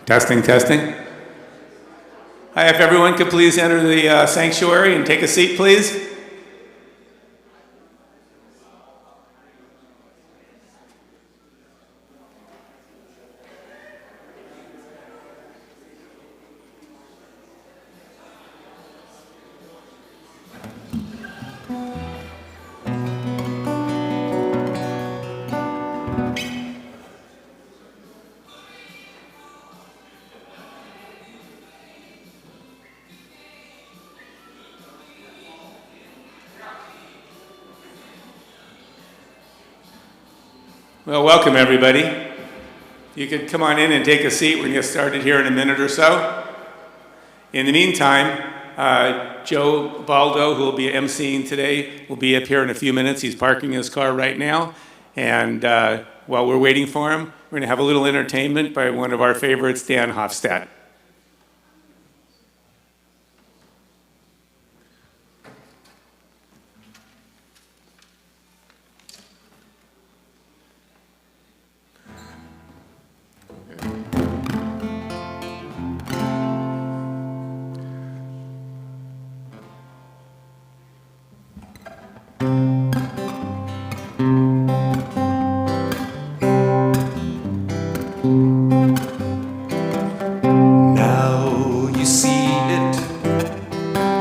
Testing, testing. Hi, if everyone could please enter the sanctuary and take a seat, please. Well, welcome everybody. You could come on in and take a seat. We're going to get started here in a minute or so. In the meantime, Joe Baldo, who will be emceeing today, will be up here in a few minutes. He's parking his car right now. And while we're waiting for him, we're going to have a little entertainment by one of our favorites, Dan Hofstadt.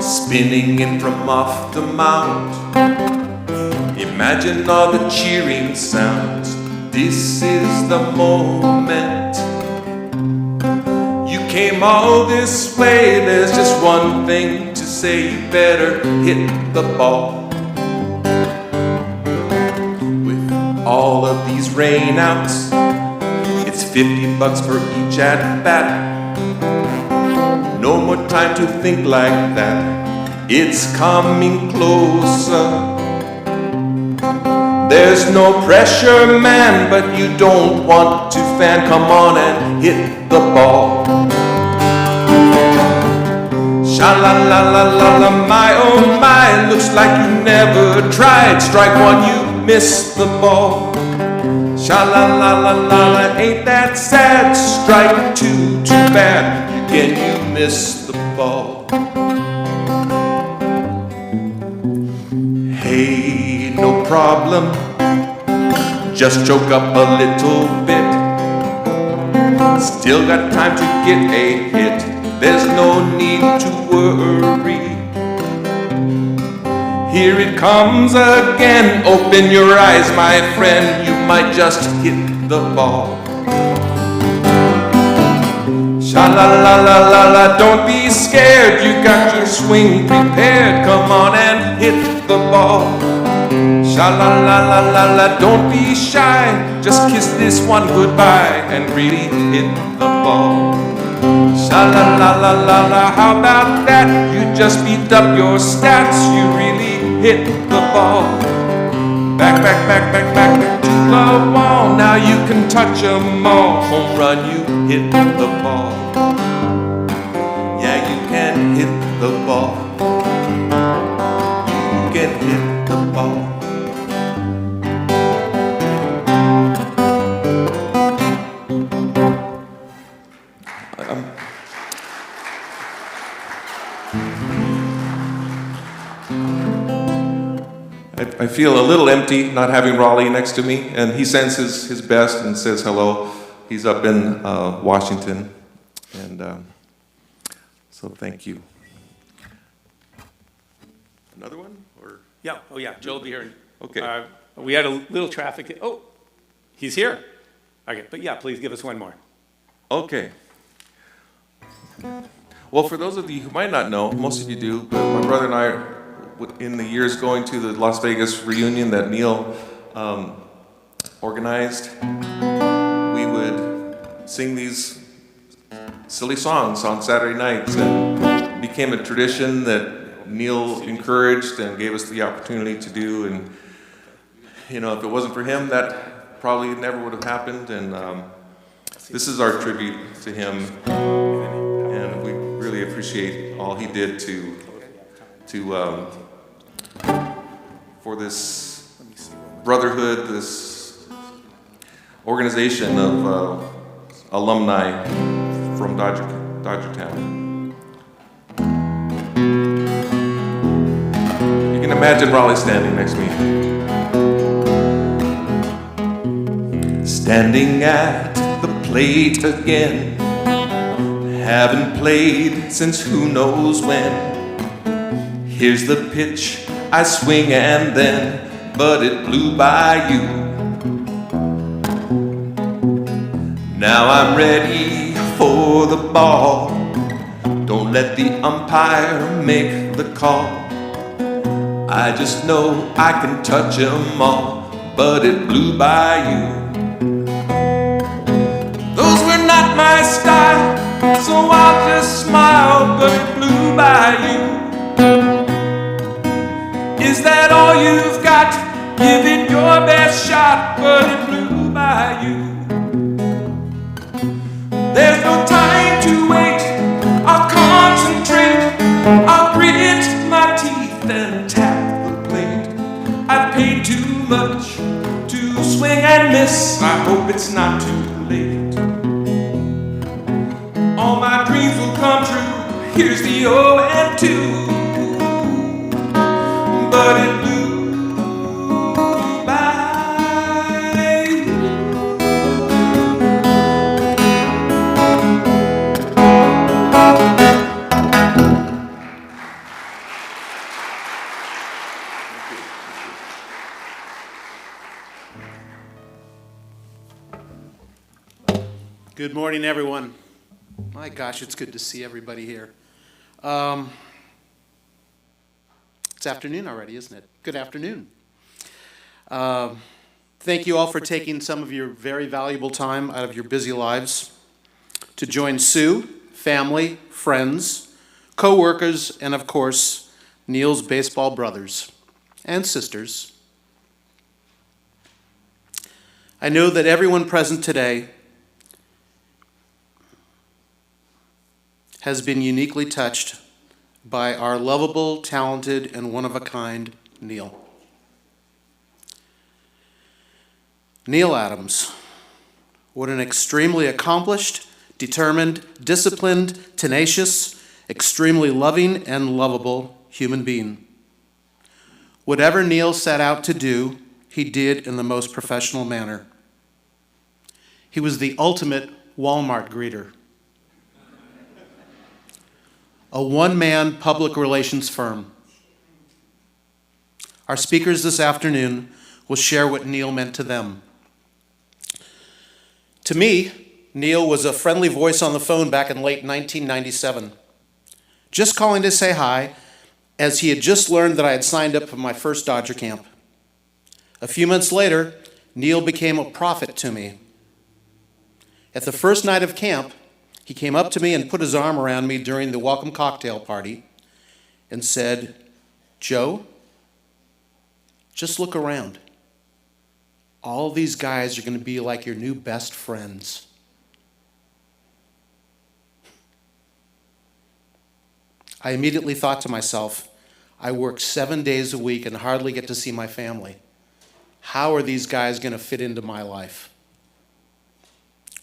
Spinning in from off the mount. Imagine all the cheering sounds. This is the moment. You came all this way. There's just one thing to say. You better hit the ball. With all of these rainouts, it's $50 for each at bat. No more time to think like that. It's coming closer. There's no pressure, man, but you don't want to fan. Come on and hit the ball. Sha-la-la-la-la-la, my oh my. Looks like you never tried. Strike one, you missed the ball. Sha-la-la-la-la-la, ain't that sad? Strike two, too bad. Again, you missed the ball. Hey, no problem. Just choke up a little bit. Still got time to get a hit. There's no need to worry. Here it comes again. Open your eyes, my friend. You might just hit the ball. Sha-la-la-la-la-la, don't be scared. You got your swing prepared. Come on and hit the ball. Sha-la-la-la-la-la, don't be shy. Just kiss this one goodbye and really hit the ball. Sha-la-la-la-la-la, how about that? You just beat up your stats. You really hit the ball. Back, back, back, back, back, back to the wall. Now you can touch 'em all. Home run, you hit the ball. Yeah, you can hit the ball. You can hit the ball. I feel a little empty not having Raleigh next to me, and he sends his best and says hello. He's up in Washington, and so thank you. Another one? Or? Yeah, oh yeah, Joe will be here. Okay. We had a little traffic. Oh, he's here. Okay, but yeah, please give us one more. Okay. Well, for those of you who might not know, most of you do, but my brother and I, in the years going to the Las Vegas reunion that Neil organized, we would sing these silly songs on Saturday nights, and it became a tradition that Neil encouraged and gave us the opportunity to do. And you know, if it wasn't for him, that probably never would have happened. And this is our tribute to him, and we really appreciate all he did for this brotherhood, this organization of alumni from Dodgertown. You can imagine Raleigh standing next to me. Standing at the plate again, haven't played since who knows when. Here's the pitch, I swing and then, but it blew by you. Now I'm ready for the ball. Don't let the umpire make the call. I just know I can touch 'em all, but it blew by you. Those were not my style, so I'll just smile, but it blew by you. Is that all you've got? Give it your best shot, but it blew by you. There's no time to wait, I'll concentrate, I'll grit my teeth and tap the plate. I paid too much to swing and miss, I hope it's not too late. All my dreams will come true, here's the 0-2. But it blew by you. Good morning, everyone. My gosh, it's good to see everybody here. It's afternoon already, isn't it? Good afternoon. Thank you all for taking some of your very valuable time out of your busy lives to join Sue, family, friends, co-workers, and of course, Neil's baseball brothers and sisters. I know that everyone present today has been uniquely touched by our lovable, talented, and one-of-a-kind Neil. Neil Adams, what an extremely accomplished, determined, disciplined, tenacious, extremely loving, and lovable human being. Whatever Neil set out to do, he did in the most professional manner. He was the ultimate Walmart greeter. A one-man public relations firm. Our speakers this afternoon will share what Neil meant to them. To me, Neil was a friendly voice on the phone back in late 1997, just calling to say hi, as he had just learned that I had signed up for my first Dodger camp. A few months later, Neil became a prophet to me. At the first night of camp, he came up to me and put his arm around me during the welcome cocktail party and said, "Joe, just look around. All these guys are going to be like your new best friends." I immediately thought to myself, I work 7 days a week and hardly get to see my family. How are these guys going to fit into my life?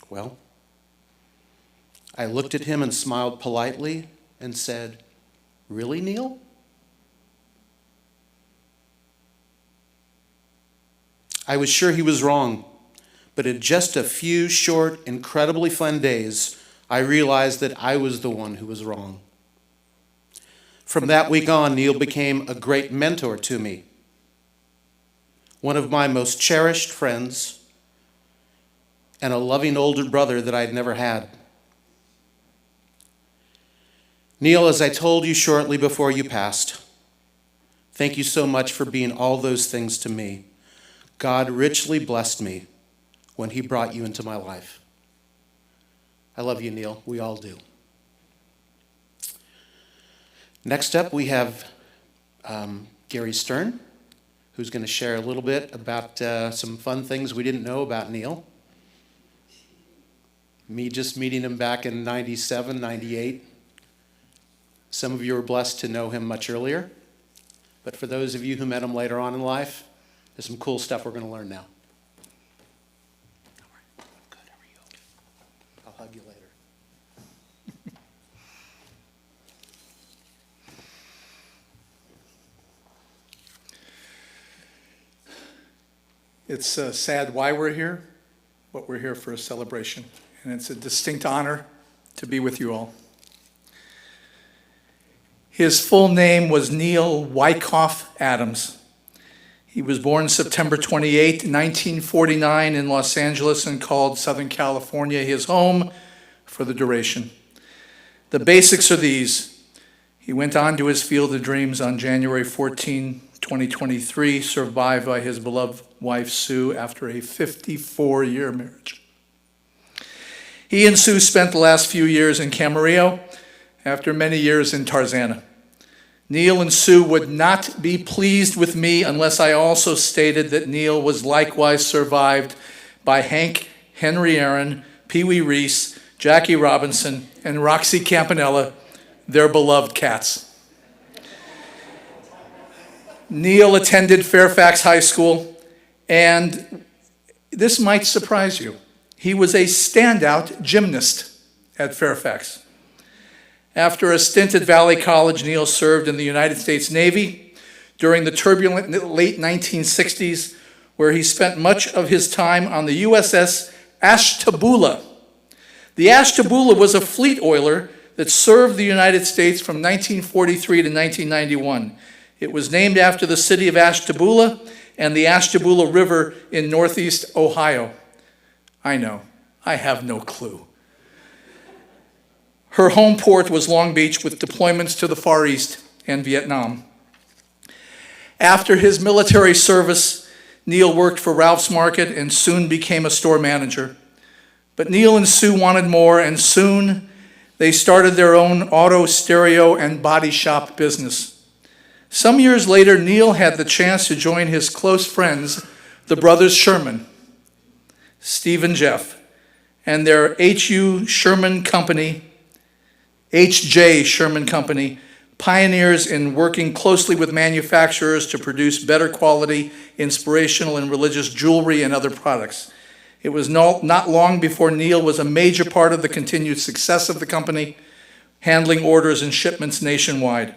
Well, I looked at him and smiled politely and said, "Really, Neil?" I was sure he was wrong, but in just a few short, incredibly fun days, I realized that I was the one who was wrong. From that week on, Neil became a great mentor to me, one of my most cherished friends, and a loving older brother that I'd never had. Neil, as I told you shortly before you passed, thank you so much for being all those things to me. God richly blessed me when he brought you into my life. I love you, Neil. We all do. Next up, we have Gary Stern, who's going to share a little bit about some fun things we didn't know about Neil. Me just meeting him back in 97, 98. Some of you were blessed to know him much earlier. But for those of you who met him later on in life, there's some cool stuff we're going to learn now. Good, how are you? I'll hug you later. It's sad why we're here, but we're here for a celebration. And it's a distinct honor to be with you all. His full name was Neil Wyckoff Adams. He was born September 28, 1949 in Los Angeles and called Southern California his home for the duration. The basics are these. He went on to his field of dreams on January 14, 2023, survived by his beloved wife Sue after a 54-year marriage. He and Sue spent the last few years in Camarillo after many years in Tarzana. Neil and Sue would not be pleased with me unless I also stated that Neil was likewise survived by Hank Henry Aaron, Pee Wee Reese, Jackie Robinson, and Roxy Campanella, their beloved cats. Neil attended Fairfax High School, and this might surprise you. He was a standout gymnast at Fairfax. After a stint at Valley College, Neil served in the United States Navy during the turbulent late 1960s, where he spent much of his time on the USS Ashtabula. The Ashtabula was a fleet oiler that served the United States from 1943 to 1991. It was named after the city of Ashtabula and the Ashtabula River in northeast Ohio. I know, I have no clue. Her home port was Long Beach with deployments to the Far East and Vietnam. After his military service, Neil worked for Ralph's Market and soon became a store manager. But Neil and Sue wanted more, and soon they started their own auto, stereo, and body shop business. Some years later, Neil had the chance to join his close friends, the brothers Sherman, Steve and Jeff, and their H.J. Sherman Company, pioneers in working closely with manufacturers to produce better quality, inspirational, and religious jewelry and other products. It was not long before Neil was a major part of the continued success of the company, handling orders and shipments nationwide.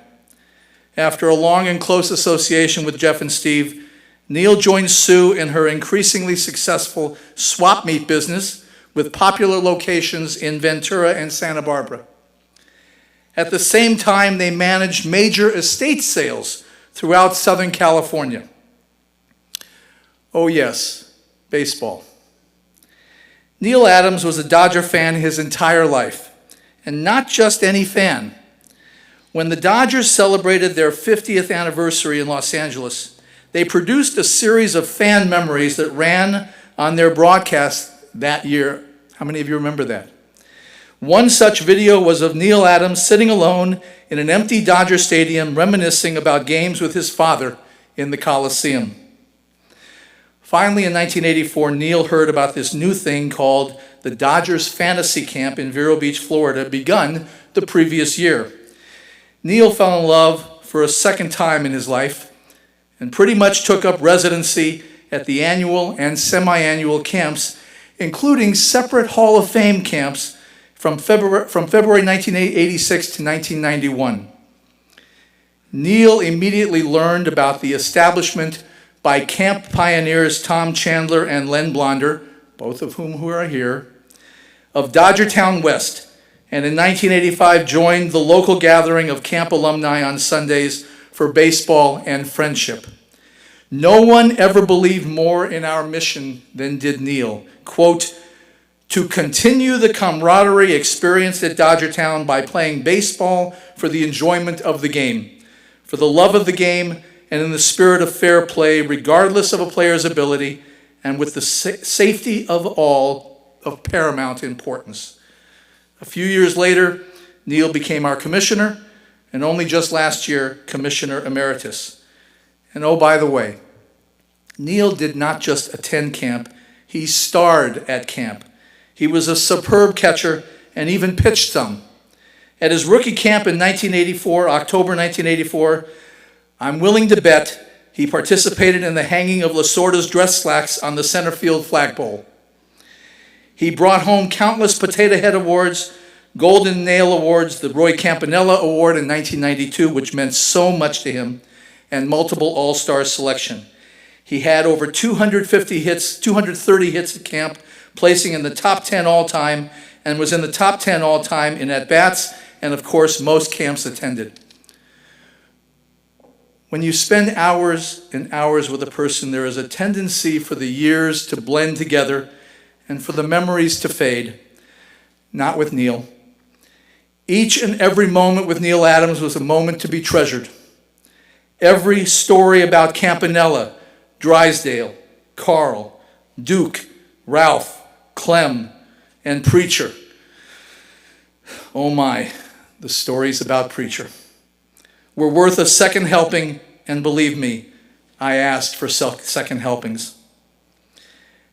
After a long and close association with Jeff and Steve, Neil joined Sue in her increasingly successful swap meet business with popular locations in Ventura and Santa Barbara. At the same time, they managed major estate sales throughout Southern California. Oh yes, baseball. Neil Adams was a Dodger fan his entire life, and not just any fan. When the Dodgers celebrated their 50th anniversary in Los Angeles, they produced a series of fan memories that ran on their broadcast that year. How many of you remember that? One such video was of Neil Adams sitting alone in an empty Dodger Stadium reminiscing about games with his father in the Coliseum. Finally, in 1984, Neil heard about this new thing called the Dodgers Fantasy Camp in Vero Beach, Florida, begun the previous year. Neil fell in love for a second time in his life and pretty much took up residency at the annual and semi-annual camps, including separate Hall of Fame camps from February 1986 to 1991. Neil immediately learned about the establishment by camp pioneers Tom Chandler and Len Blonder, both of whom are here, of Dodgertown West, and in 1985 joined the local gathering of camp alumni on Sundays for baseball and friendship. No one ever believed more in our mission than did Neil. Quote, "To continue the camaraderie experienced at Dodgertown by playing baseball for the enjoyment of the game, for the love of the game, and in the spirit of fair play, regardless of a player's ability, and with the safety of all of paramount importance." A few years later, Neil became our commissioner, and only just last year, Commissioner Emeritus. And oh, by the way, Neil did not just attend camp, he starred at camp. He was a superb catcher and even pitched some. At his rookie camp in 1984, October 1984, I'm willing to bet he participated in the hanging of Lasorda's dress slacks on the center field flagpole. He brought home countless Potato Head Awards, Golden Nail Awards, the Roy Campanella Award in 1992, which meant so much to him, and multiple All-Star selection. He had over 230 hits at camp, placing in the top 10 all-time, and was in the top 10 all-time in at-bats, and of course, most camps attended. When you spend hours and hours with a person, there is a tendency for the years to blend together and for the memories to fade. Not with Neil. Each and every moment with Neil Adams was a moment to be treasured. Every story about Campanella, Drysdale, Carl, Duke, Ralph, Clem, and Preacher. Oh my, the stories about Preacher were worth a second helping, and believe me, I asked for second helpings.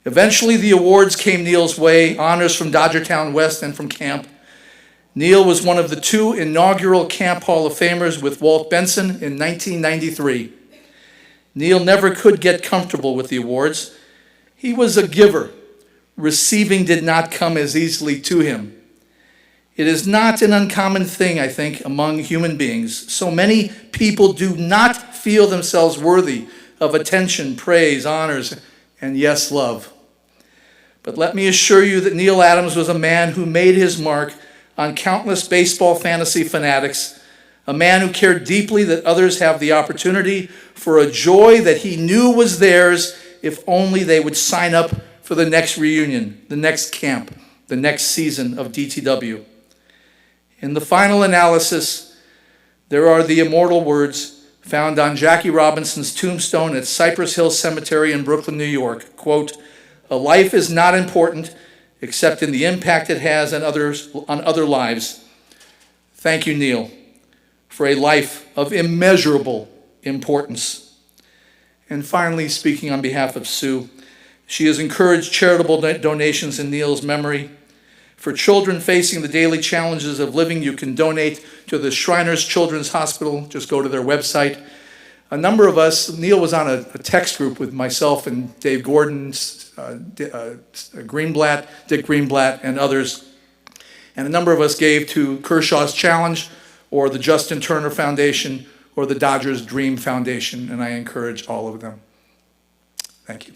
Eventually, the awards came Neil's way, honors from Dodgertown West and from camp. Neil was one of the 2 inaugural Camp Hall of Famers with Walt Benson in 1993. Neil never could get comfortable with the awards. He was a giver. Receiving did not come as easily to him. It is not an uncommon thing, I think, among human beings. So many people do not feel themselves worthy of attention, praise, honors, and yes, love. But let me assure you that Neil Adams was a man who made his mark on countless baseball fantasy fanatics, a man who cared deeply that others have the opportunity for a joy that he knew was theirs if only they would sign up for the next reunion, the next camp, the next season of DTW. In the final analysis, there are the immortal words found on Jackie Robinson's tombstone at Cypress Hill Cemetery in Brooklyn, New York. Quote, "A life is not important except in the impact it has on other lives. Thank you, Neil, for a life of immeasurable importance." And finally, speaking on behalf of Sue, she has encouraged charitable donations in Neil's memory. For children facing the daily challenges of living, you can donate to the Shriners Children's Hospital. Just go to their website. A number of us, Neil was on a text group with myself and Dave Gordon, Dick Greenblatt, and others. And a number of us gave to Kershaw's Challenge or the Justin Turner Foundation or the Dodgers Dream Foundation, and I encourage all of them. Thank you.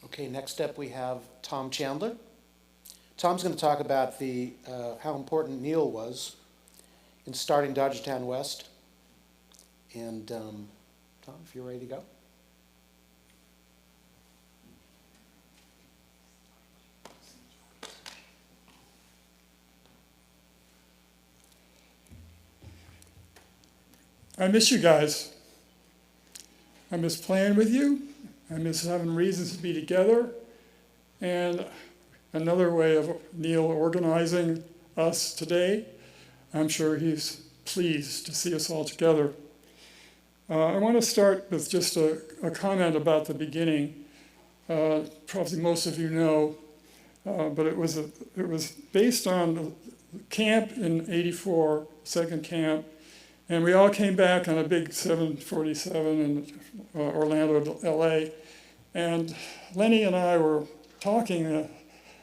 Okay, next up we have Tom Chandler. Tom's going to talk about how important Neil was in starting Dodgertown West. And Tom, if you're ready to go. I miss you guys. I miss playing with you. I miss having reasons to be together. And another way of Neil organizing us today, I'm sure he's pleased to see us all together. I want to start with just a comment about the beginning. Probably most of you know, but it was based on the camp in '84, second camp, and we all came back on a big 747 in Orlando, LA, and Lenny and I were talking,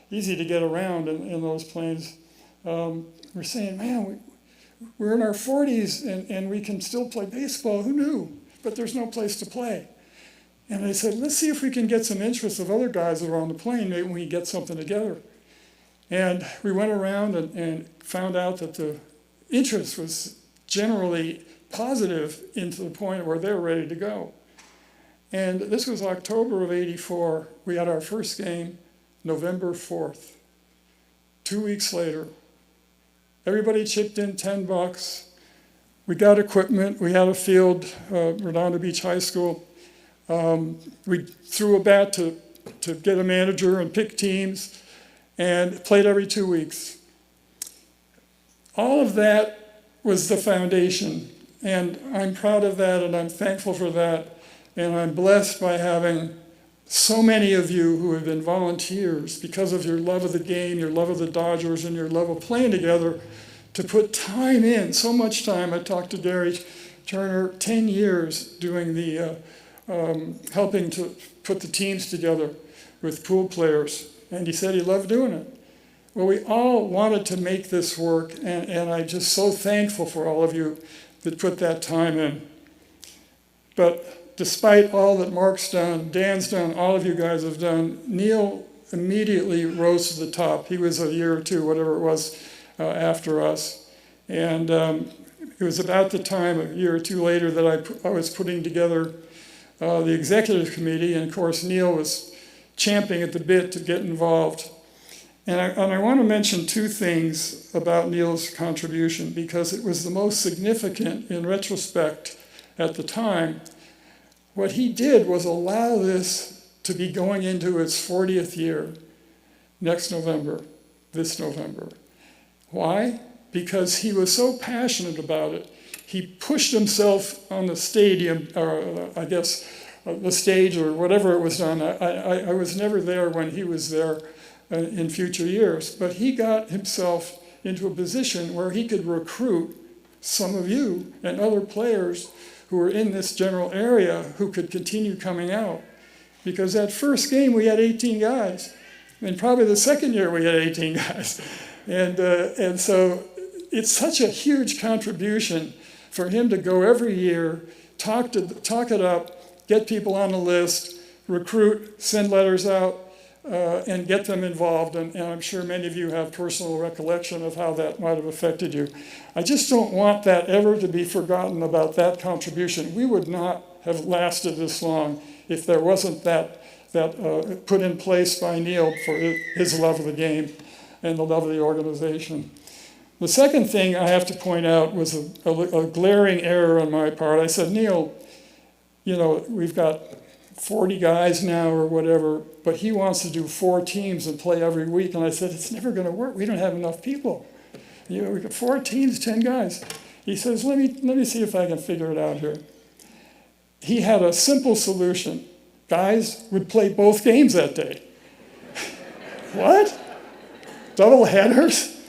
easy to get around in those planes. We're saying, man, we're in our 40s and we can still play baseball. Who knew? But there's no place to play. And I said, let's see if we can get some interest of other guys that are on the plane. Maybe we can get something together. And we went around and found out that the interest was generally positive into the point where they were ready to go. And this was October of '84. We had our first game November 4th. 2 weeks later, everybody chipped in $10. We got equipment. We had a field, Redondo Beach High School. We threw a bat to get a manager and pick teams, and played every 2 weeks. All of that was the foundation, and I'm proud of that, and I'm thankful for that, and I'm blessed by having so many of you who have been volunteers because of your love of the game, your love of the Dodgers, and your love of playing together, to put time in, so much time. I talked to Gary Turner, 10 years doing the, helping to put the teams together with pool players, and he said he loved doing it. Well, we all wanted to make this work, and I'm just so thankful for all of you that put that time in. But despite all that Mark's done, Dan's done, all of you guys have done, Neil immediately rose to the top. He was a year or two, whatever it was, after us. And it was about the time, a year or two later, that I was putting together the executive committee, and of course Neil was champing at the bit to get involved. And I want to mention two things about Neil's contribution, because it was the most significant in retrospect at the time. What he did was allow this to be going into its 40th year next November, this November. Why? Because he was so passionate about it. He pushed himself on the stadium, or I guess the stage, or whatever it was done. I was never there when he was there in future years, but he got himself into a position where he could recruit some of you and other players who were in this general area who could continue coming out. Because that first game we had 18 guys, and probably the second year we had 18 guys. And so it's such a huge contribution for him to go every year, talk it up, get people on the list, recruit, send letters out, and get them involved. And I'm sure many of you have personal recollection of how that might have affected you. I just don't want that ever to be forgotten about that contribution. We would not have lasted this long if there wasn't that put in place by Neil for his love of the game and the love of the organization. The second thing I have to point out was a glaring error on my part. I said, Neil, you know, we've got 40 guys now or whatever, but he wants to do 4 teams and play every week. And I said, it's never going to work. We don't have enough people. You know, we've got 4 teams, 10 guys. He says, let me see if I can figure it out here. He had a simple solution. Guys would play both games that day. What? Double headers?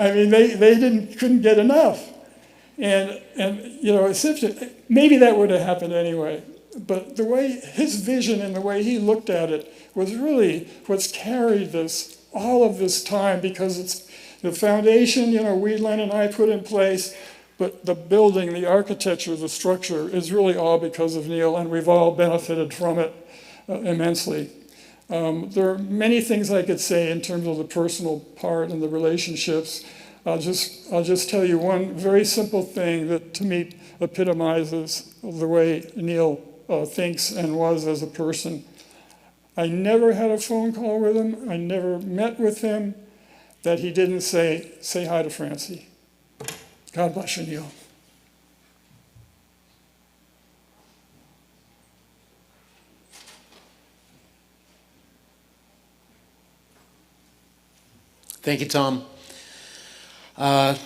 I mean, they couldn't get enough. And you know, maybe that would have happened anyway. But the way his vision and the way he looked at it was really what's carried this all of this time, because it's the foundation, you know, Len and I put in place, but the building, the architecture, the structure is really all because of Neil, and we've all benefited from it immensely. There are many things I could say in terms of the personal part and the relationships. I'll just tell you one very simple thing that to me epitomizes the way Neil thinks and was as a person. I never had a phone call with him. I never met with him that he didn't say hi to Francie. God bless you, Neil. Thank you, Tom. Nice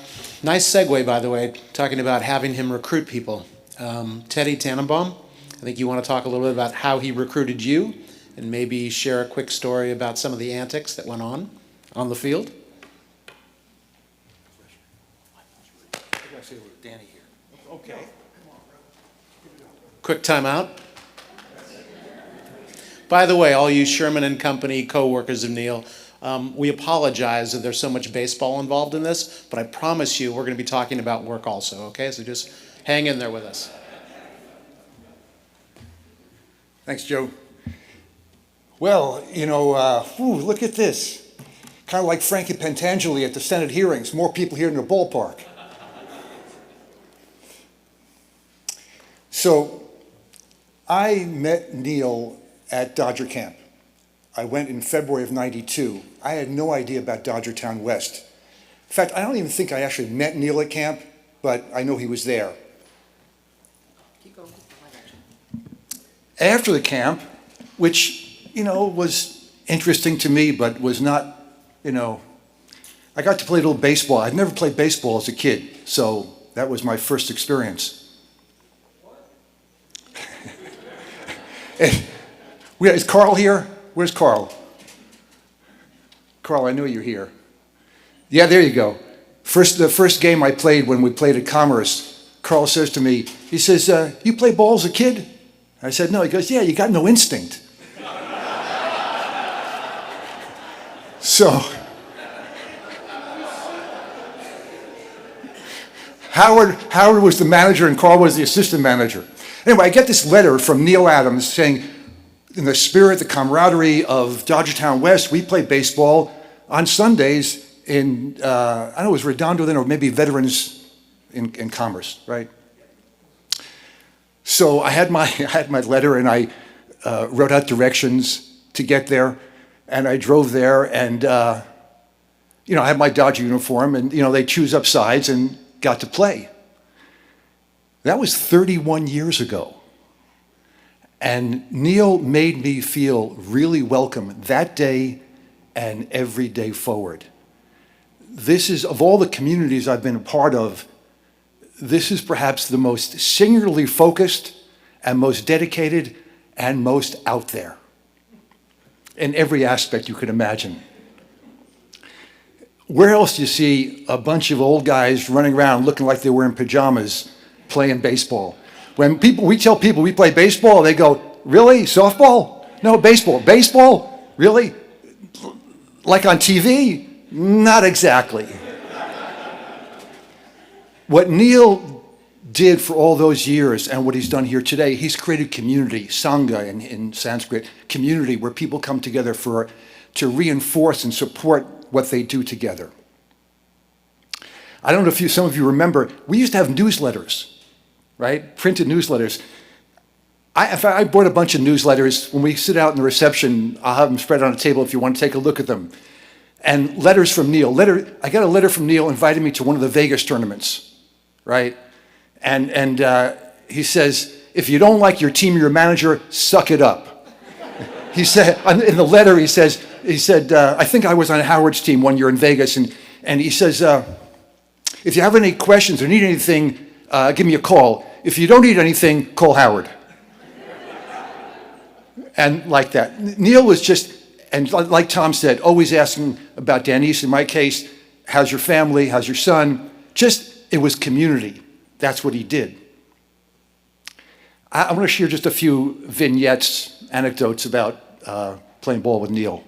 segue, by the way, talking about having him recruit people. Teddy Tannenbaum, I think you want to talk a little bit about how he recruited you, and maybe share a quick story about some of the antics that went on the field. Okay. Quick timeout. By the way, all you Sherman and Company co-workers of Neil, we apologize that there's so much baseball involved in this, but I promise you we're going to be talking about work also, okay? So just hang in there with us. Thanks, Joe. Well, you know, look at this. Kind of like Frankie Pentangeli at the Senate hearings, more people here in the ballpark. So I met Neil at Dodger Camp. I went in February of '92. I had no idea about Dodgertown West. In fact, I don't even think I actually met Neil at camp, but I know he was there. After the camp, which, you know, was interesting to me, but was not, you know, I got to play a little baseball. I'd never played baseball as a kid, so that was my first experience. And Is Carl here? Where's Carl? Carl, I knew you're here. Yeah, there you go. The first game I played when we played at Commerce, Carl says to me, he says, you play ball as a kid? I said, no. He goes, yeah, you got no instinct. So, Howard was the manager and Carl was the assistant manager. Anyway, I get this letter from Neil Adams saying, in the spirit, the camaraderie of Dodgertown West, we play baseball on Sundays in, I don't know, it was Redondo then, or maybe Veterans in Commerce, right? So I had my letter and I wrote out directions to get there, and I drove there, and I had my Dodger uniform, and they choose up sides and got to play. That was 31 years ago. And Neil made me feel really welcome that day and every day forward. This is, of all the communities I've been a part of, this is perhaps the most singularly focused and most dedicated and most out there in every aspect you could imagine. Where else do you see a bunch of old guys running around looking like they were in pajamas playing baseball? When we tell people we play baseball, they go, really? Softball? No, baseball. Baseball? Really? Like on TV? Not exactly. What Neil did for all those years and what he's done here today, he's created community, sangha in Sanskrit, community where people come together to reinforce and support what they do together. I don't know if some of you remember, we used to have newsletters, right? Printed newsletters. I bought a bunch of newsletters. When we sit out in the reception, I'll have them spread on a table if you want to take a look at them. And letters from Neil. I got a letter from Neil inviting me to one of the Vegas tournaments, right? And he says, if you don't like your team or your manager, suck it up. He said, in the letter, he said, I think I was on Howard's team one year in Vegas, and he says, if you have any questions or need anything, give me a call. If you don't need anything, call Howard. And like that. Neil was just, and like Tom said, always asking about Denise. In my case, how's your family? How's your son? It was community. That's what he did. I want to share just a few vignettes, anecdotes about playing ball with Neil.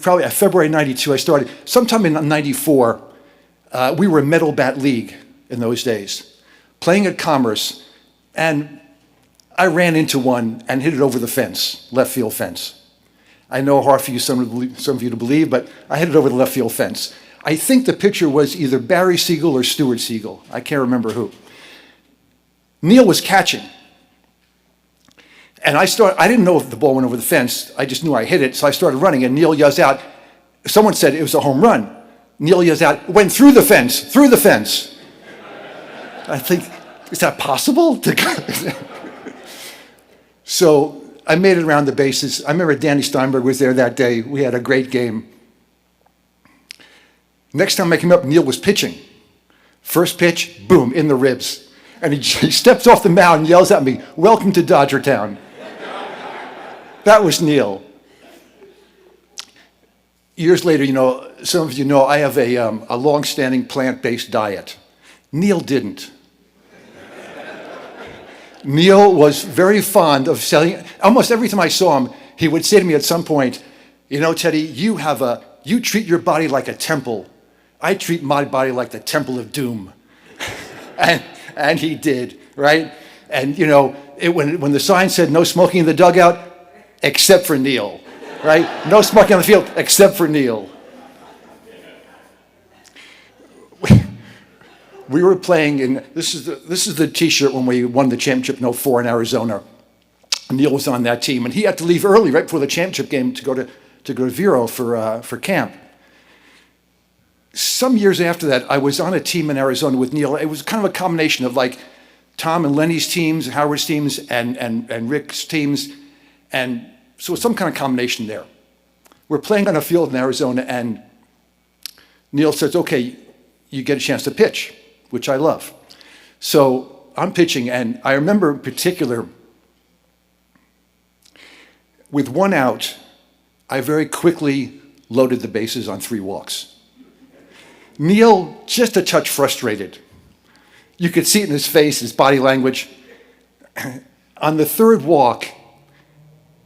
Probably February '92, I started. Sometime in '94, we were a metal bat league in those days, playing at Commerce, and I ran into one and hit it over the fence, left field fence. I know hard for you, some of you to believe, but I hit it over the left field fence. I think the pitcher was either Barry Siegel or Stuart Siegel. I can't remember who. Neil was catching. And I didn't know if the ball went over the fence. I just knew I hit it, so I started running, and Neil yells out, someone said it was a home run. Neil yells out, it went through the fence, through the fence. I think, is that possible? So I made it around the bases. I remember Danny Steinberg was there that day. We had a great game. Next time I came up, Neil was pitching. First pitch, boom, in the ribs. And he steps off the mound and yells at me, welcome to Dodgertown. That was Neil. Years later, some of you know I have a long-standing plant-based diet. Neil didn't. Neil was very fond of selling. Almost every time I saw him, he would say to me at some point, Teddy, you treat your body like a temple. I treat my body like the temple of doom. and he did, right? And when the sign said no smoking in the dugout, except for Neil, right? No smoking on the field, except for Neil. We were playing in, this is the t-shirt when we won the championship in '04 in Arizona. Neil was on that team, and he had to leave early right before the championship game to go to Vero for camp. Some years after that, I was on a team in Arizona with Neil. It was kind of a combination of like Tom and Lenny's teams, Howard's teams, and Rick's teams, and so some kind of combination there. We're playing on a field in Arizona, and Neil says, okay, you get a chance to pitch, which I love. So I'm pitching, and I remember in particular With 1 out, I very quickly loaded the bases on 3 walks. Neil, just a touch frustrated. You could see it in his face, his body language. On the 3rd walk,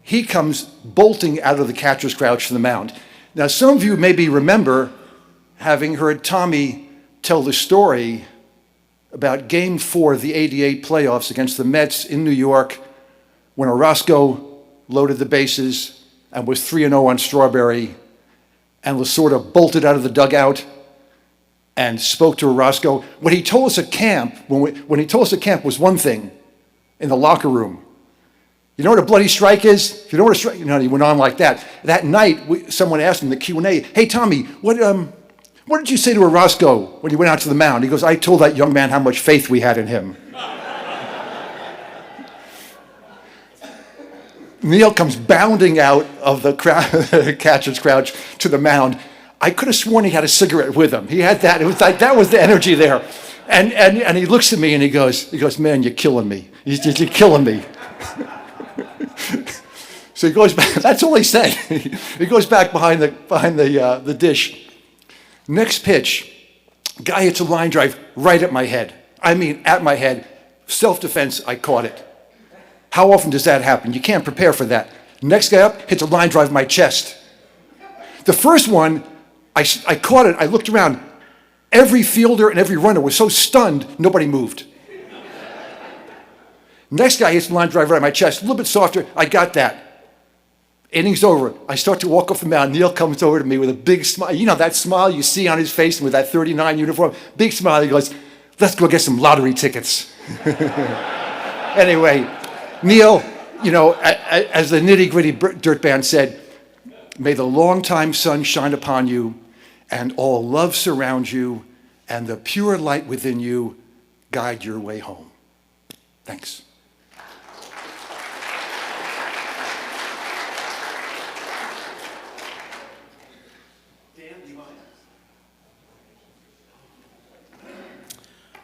he comes bolting out of the catcher's crouch from the mound. Now, some of you maybe remember having heard Tommy tell the story about Game 4 of the '88 playoffs against the Mets in New York when Orozco loaded the bases and was 3-0 on Strawberry, and Lasorda bolted out of the dugout and spoke to Orozco. What he told us at camp, when he told us at camp was one thing in the locker room. You know what a bloody strike is? If you know what a strike, he went on like that. That night, someone asked him in the Q&A, "Hey, Tommy, what did you say to Orozco when you went out to the mound?" He goes, "I told that young man how much faith we had in him." Neil comes bounding out of the catcher's crouch to the mound. I could have sworn he had a cigarette with him. He had that. It was like, that was the energy there. And he looks at me and he goes, "Man, you're killing me. You're killing me." So he goes back. That's all he said. He goes back behind the dish. Next pitch, guy hits a line drive right at my head. I mean, at my head. Self-defense, I caught it. How often does that happen? You can't prepare for that. Next guy up hits a line drive in my chest. The first one, I caught it. I looked around. Every fielder and every runner was so stunned, nobody moved. Next guy hits the line drive right in my chest. A little bit softer. I got that. Inning's over. I start to walk off the mound. Neil comes over to me with a big smile. You know that smile you see on his face with that 39 uniform? Big smile. He goes, "Let's go get some lottery tickets." Anyway, Neil, as the Nitty Gritty Dirt Band said, "May the longtime sun shine upon you, and all love surround you, and the pure light within you guide your way home." Thanks.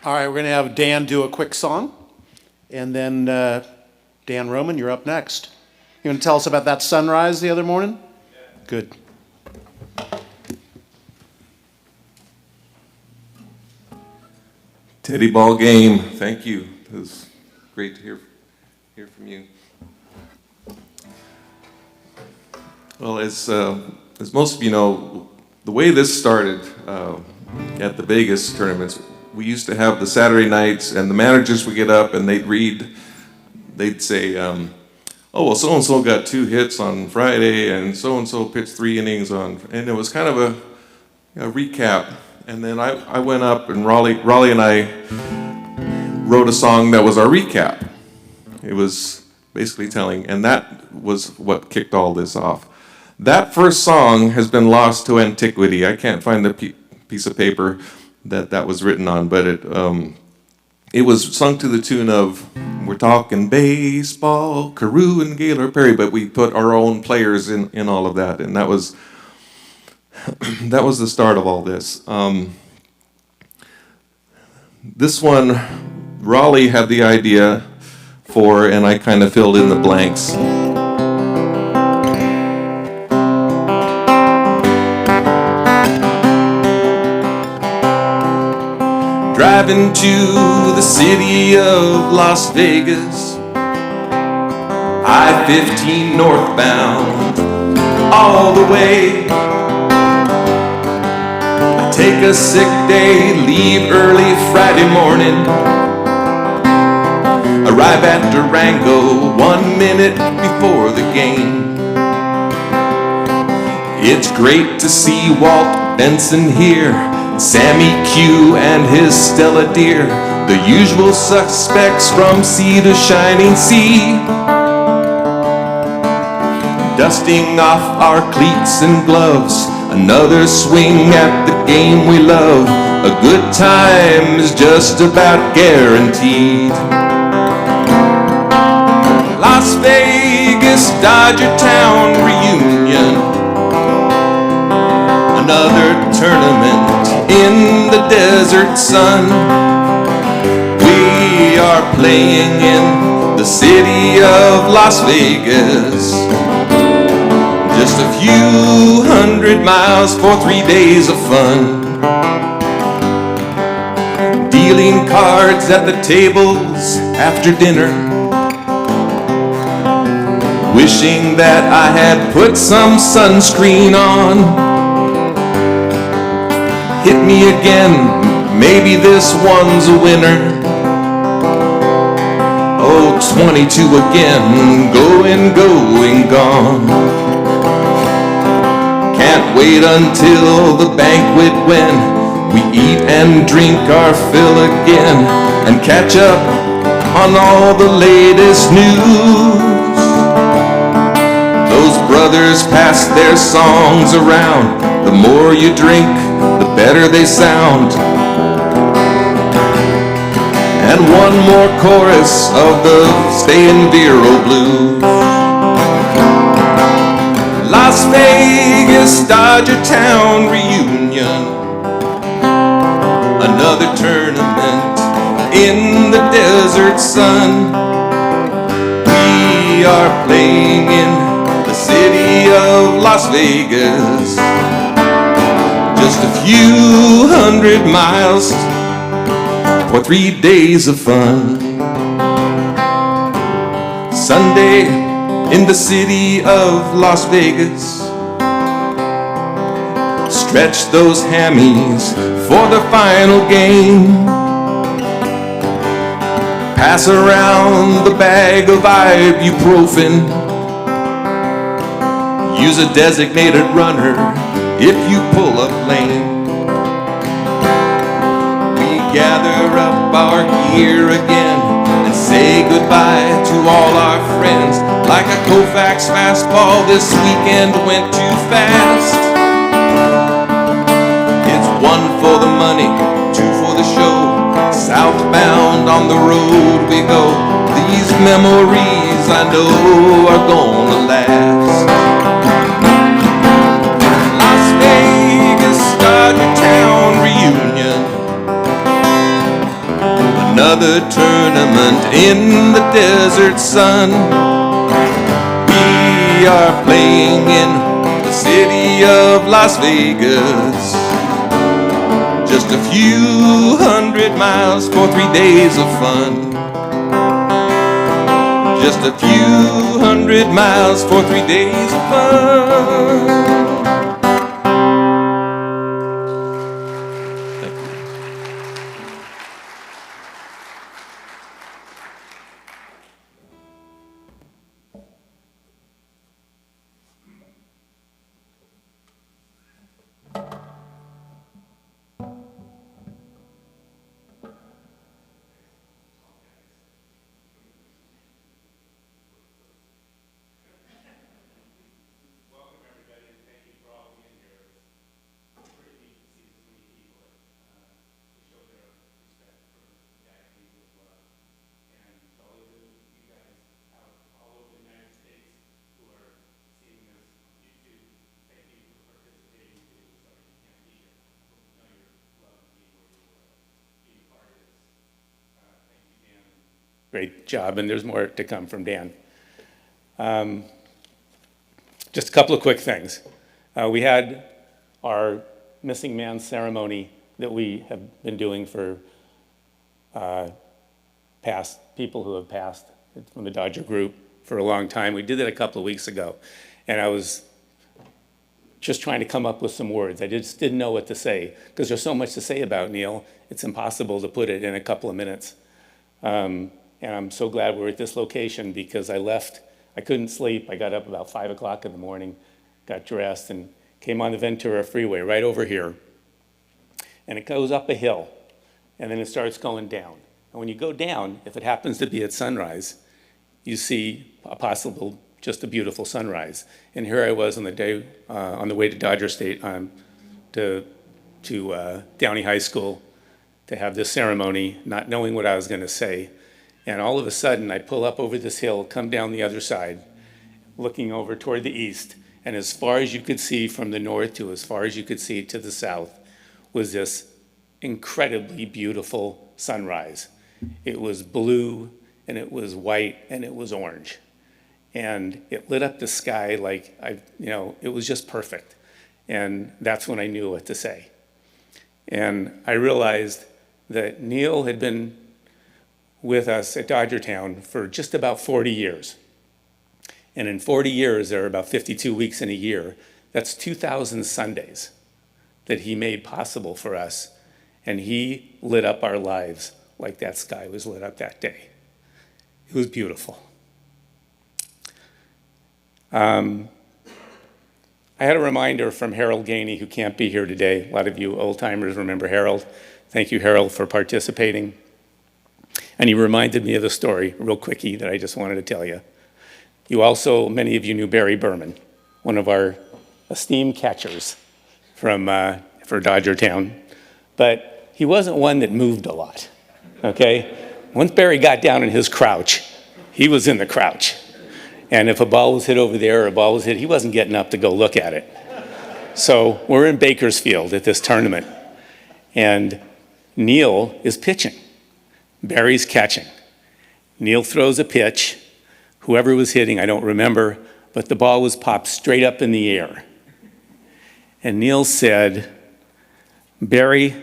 All right, we're going to have Dan do a quick song, and then Dan Roman, you're up next. You want to tell us about that sunrise the other morning? Yeah. Good. Teddy Ball Game, thank you. It was great to hear from you. Well, as most of you know, the way this started at the Vegas tournaments, we used to have the Saturday nights, and the managers would get up and they'd say, "Oh, well, so-and-so got 2 hits on Friday, and so-and-so pitched 3 innings on," and it was kind of a recap. And then I went up, and Raleigh and I wrote a song that was our recap. It was basically telling, and that was what kicked all this off. That first song has been lost to antiquity. I can't find the piece of paper that was written on, but it was sung to the tune of, "We're talking baseball, Carew and Gaylor Perry," but we put our own players in all of that, and that was the start of all this. This one, Raleigh had the idea for, and I kind of filled in the blanks. Driving to the city of Las Vegas, I-15 northbound, all the way. I take a sick day, leave early Friday morning, arrive at Durango 1 minute before the game. It's great to see Walt Benson here, Sammy Q and his Stella Deer, the usual suspects from sea to shining sea. Dusting off our cleats and gloves, another swing at the game we love. A good time is just about guaranteed. Las Vegas Dodger Town reunion, another tournament in the desert sun. We are playing in the city of Las Vegas. Just a few hundred miles for 3 days of fun. Dealing cards at the tables after dinner. Wishing that I had put some sunscreen on. Hit me again, maybe this one's a winner. Oh, 22 again, going, going, gone. Can't wait until the banquet when we eat and drink our fill again and catch up on all the latest news. Those brothers pass their songs around. The more you drink, the better they sound. And one more chorus of the Stay in Vero blues. Las Vegas Dodger Town reunion. Another tournament in the desert sun. We are playing in the city of Las Vegas. Just a few hundred miles for 3 days of fun. Sunday in the city of Las Vegas. Stretch those hammies for the final game. Pass around the bag of ibuprofen. Use a designated runner if you pull up lame. Gather up our gear again and say goodbye to all our friends. Like a Koufax fastball, this weekend went too fast. It's 1 for the money, 2 for the show. Southbound on the road we go. These memories I know are gonna last. Las Vegas Dodger Town reunion. Another tournament in the desert sun. We are playing in the city of Las Vegas. Just a few hundred miles for 3 days of fun. Just a few hundred miles for 3 days of fun. Great job, and there's more to come from Dan. Just a couple of quick things. We had our missing man ceremony that we have been doing for past people who have passed from the Dodger group for a long time. We did it a couple of weeks ago, and I was just trying to come up with some words. I just didn't know what to say, because there's so much to say about Neil, it's impossible to put it in a couple of minutes. And I'm so glad we're at this location, because I couldn't sleep. I got up about 5 o'clock in the morning, got dressed, and came on the Ventura Freeway right over here. And it goes up a hill, and then it starts going down. And when you go down, if it happens to be at sunrise, you see just a beautiful sunrise. And here I was on the way to Dodger State, to Downey High School to have this ceremony, not knowing what I was gonna say. And all of a sudden, I pull up over this hill, come down the other side, looking over toward the east, and as far as you could see from the north to as far as you could see to the south was this incredibly beautiful sunrise. It was blue, and it was white, and it was orange. and it lit up the sky like it was just perfect. And that's when I knew what to say. And I realized that Neil had been with us at Dodgertown for just about 40 years. And in 40 years, there are about 52 weeks in a year. That's 2,000 Sundays that he made possible for us. And he lit up our lives like that sky was lit up that day. It was beautiful. I had a reminder from Harold Gainey, who can't be here today. A lot of you old-timers remember Harold. Thank you, Harold, for participating. And he reminded me of the story, real quickie, that I just wanted to tell you. Many of you knew Barry Berman, one of our esteemed catchers for Dodgertown. But he wasn't one that moved a lot, okay? Once Barry got down in his crouch, he was in the crouch. And if a ball was hit over there or a ball was hit, he wasn't getting up to go look at it. So we're in Bakersfield at this tournament, and Neil is pitching. Barry's catching. Neil throws a pitch. Whoever was hitting, I don't remember, but the ball was popped straight up in the air. And Neil said, "Barry,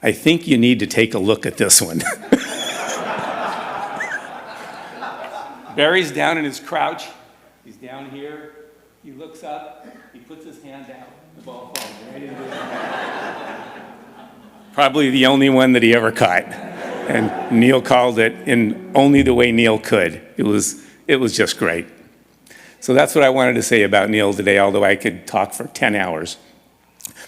I think you need to take a look at this one." Barry's down in his crouch. He's down here. He looks up. He puts his hand out. The ball falls right into his hand. Probably the only one that he ever caught. And Neil called it in only the way Neil could. It was just great. So that's what I wanted to say about Neil today, although I could talk for 10 hours.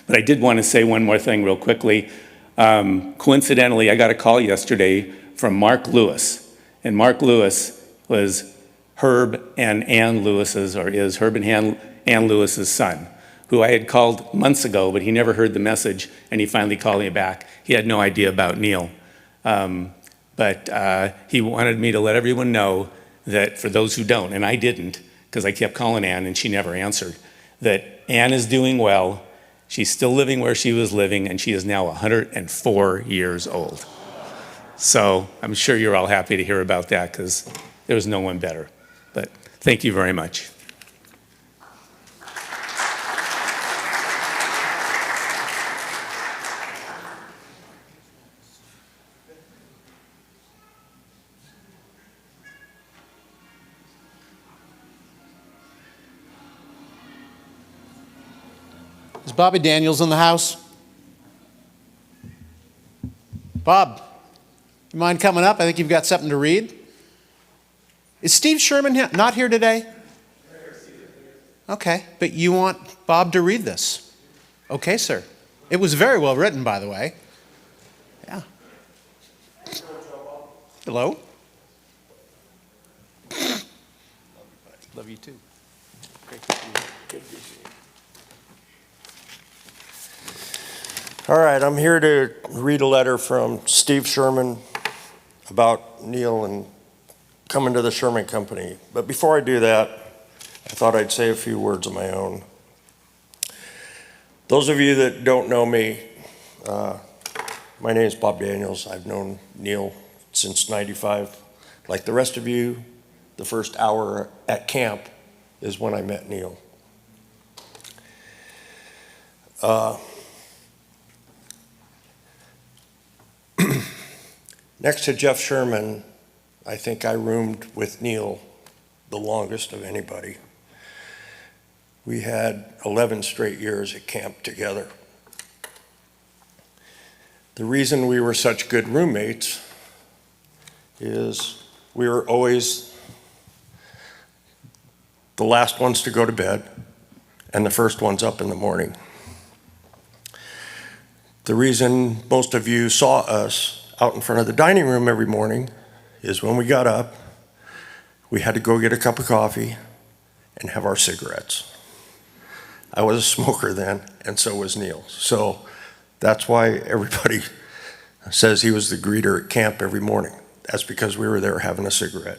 But I did want to say one more thing real quickly. Coincidentally, I got a call yesterday from Mark Lewis. And Mark Lewis was Herb and Ann Lewis's, or is Herb and Ann Lewis's son, who I had called months ago, but he never heard the message, and he finally called me back. He had no idea about Neil. But he wanted me to let everyone know that for those who don't, and I didn't, because I kept calling Ann and she never answered, that Ann is doing well. She's still living where she was living, and she is now 104 years old. So I'm sure you're all happy to hear about that, because there's no one better. But thank you very much. Is Bobby Daniels in the house? Bob, you mind coming up? I think you've got something to read. Is Steve Sherman not here today? Okay, but you want Bob to read this. Okay, sir. It was very well written, by the way. Yeah. Hello? Love you too. Great to see you. Good to see you. All right, I'm here to read a letter from Steve Sherman about Neil and coming to the Sherman Company. But before I do that, I thought I'd say a few words of my own. Those of you that don't know me, my name is Bob Daniels. I've known Neil since '95. Like the rest of you, the first hour at camp is when I met Neil. Next to Jeff Sherman, I think I roomed with Neil the longest of anybody. We had 11 straight years at camp together. The reason we were such good roommates is we were always the last ones to go to bed and the first ones up in the morning. The reason most of you saw us out in front of the dining room every morning is when we got up, we had to go get a cup of coffee and have our cigarettes. I was a smoker then, and so was Neil. So that's why everybody says he was the greeter at camp every morning. That's because we were there having a cigarette.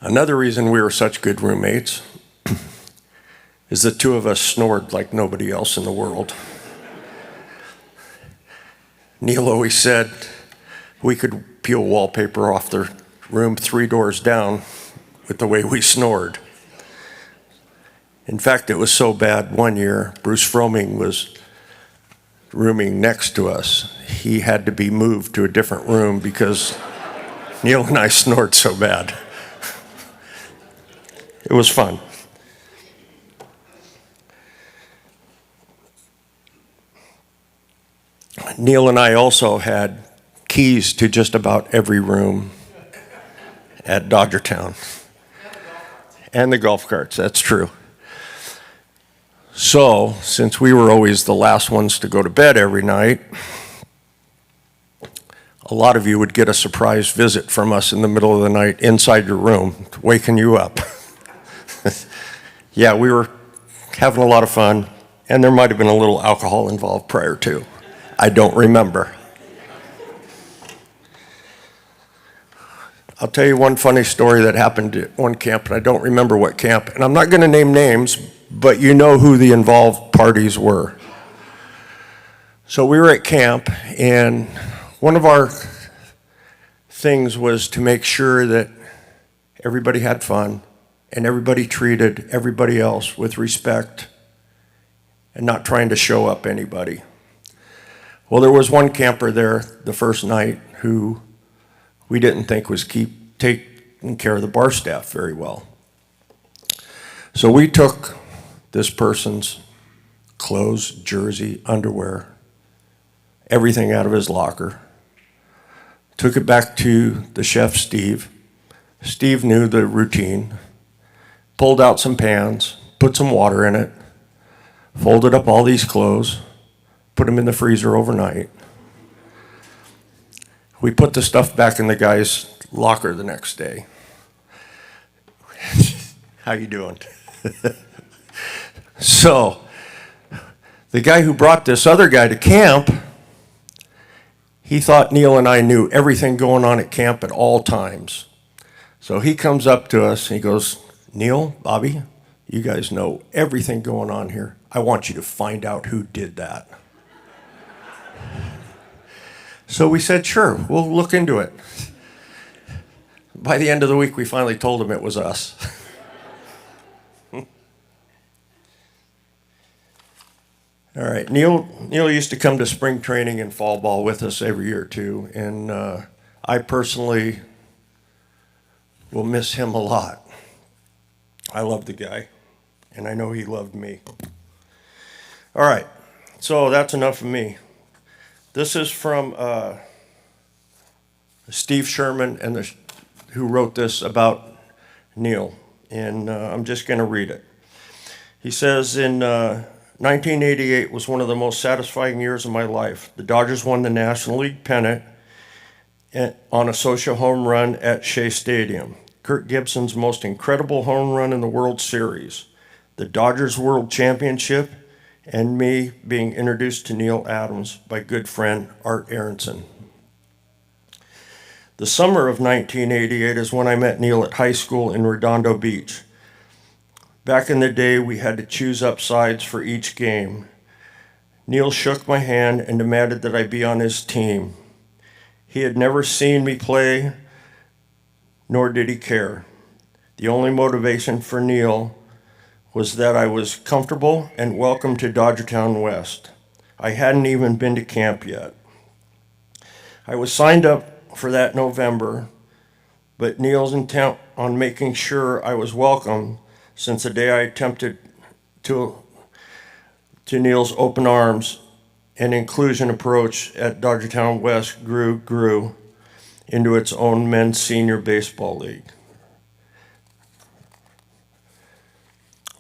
Another reason we were such good roommates is the two of us snored like nobody else in the world. Neil always said we could peel wallpaper off the room 3 doors down with the way we snored. In fact, it was so bad one year, Bruce Froming was rooming next to us. He had to be moved to a different room because Neil and I snored so bad. It was fun. Neil and I also had keys to just about every room at Dodgertown. And the golf carts, that's true. So, since we were always the last ones to go to bed every night, a lot of you would get a surprise visit from us in the middle of the night inside your room, waking you up. Yeah, we were having a lot of fun, and there might have been a little alcohol involved prior to. I don't remember. I'll tell you one funny story that happened at one camp, and I don't remember what camp, and I'm not going to name names, but you know who the involved parties were. So we were at camp, and one of our things was to make sure that everybody had fun and everybody treated everybody else with respect and not trying to show up anybody. Well, there was one camper there the first night who we didn't think was taking care of the bar staff very well. So we took this person's clothes, jersey, underwear, everything out of his locker, took it back to the chef, Steve. Steve knew the routine, pulled out some pans, put some water in it, folded up all these clothes, put them in the freezer overnight. We put the stuff back in the guy's locker the next day. How you doing? So, the guy who brought this other guy to camp, he thought Neil and I knew everything going on at camp at all times. So he comes up to us and he goes, Neil, Bobby, you guys know everything going on here. I want you to find out who did that. So we said, sure, we'll look into it. By the end of the week, we finally told him it was us. All right, Neil used to come to spring training and fall ball with us every year too, and I personally will miss him a lot. I love the guy, and I know he loved me. All right, so that's enough of me. This is from Steve Sherman, who wrote this about Neil, and I'm just going to read it. He says, in 1988 was one of the most satisfying years of my life. The Dodgers won the National League pennant on a social home run at Shea Stadium. Kirk Gibson's most incredible home run in the World Series. The Dodgers World Championship, and me being introduced to Neil Adams by good friend Art Aronson. The summer of 1988 is when I met Neil at high school in Redondo Beach. Back in the day, we had to choose up sides for each game. Neil shook my hand and demanded that I be on his team. He had never seen me play, nor did he care. The only motivation for Neil was that I was comfortable and welcome to Dodgertown West. I hadn't even been to camp yet. I was signed up for that November, but Neil's intent on making sure I was welcome since the day I attempted to Neil's open arms and inclusion approach at Dodgertown West grew into its own men's senior baseball league.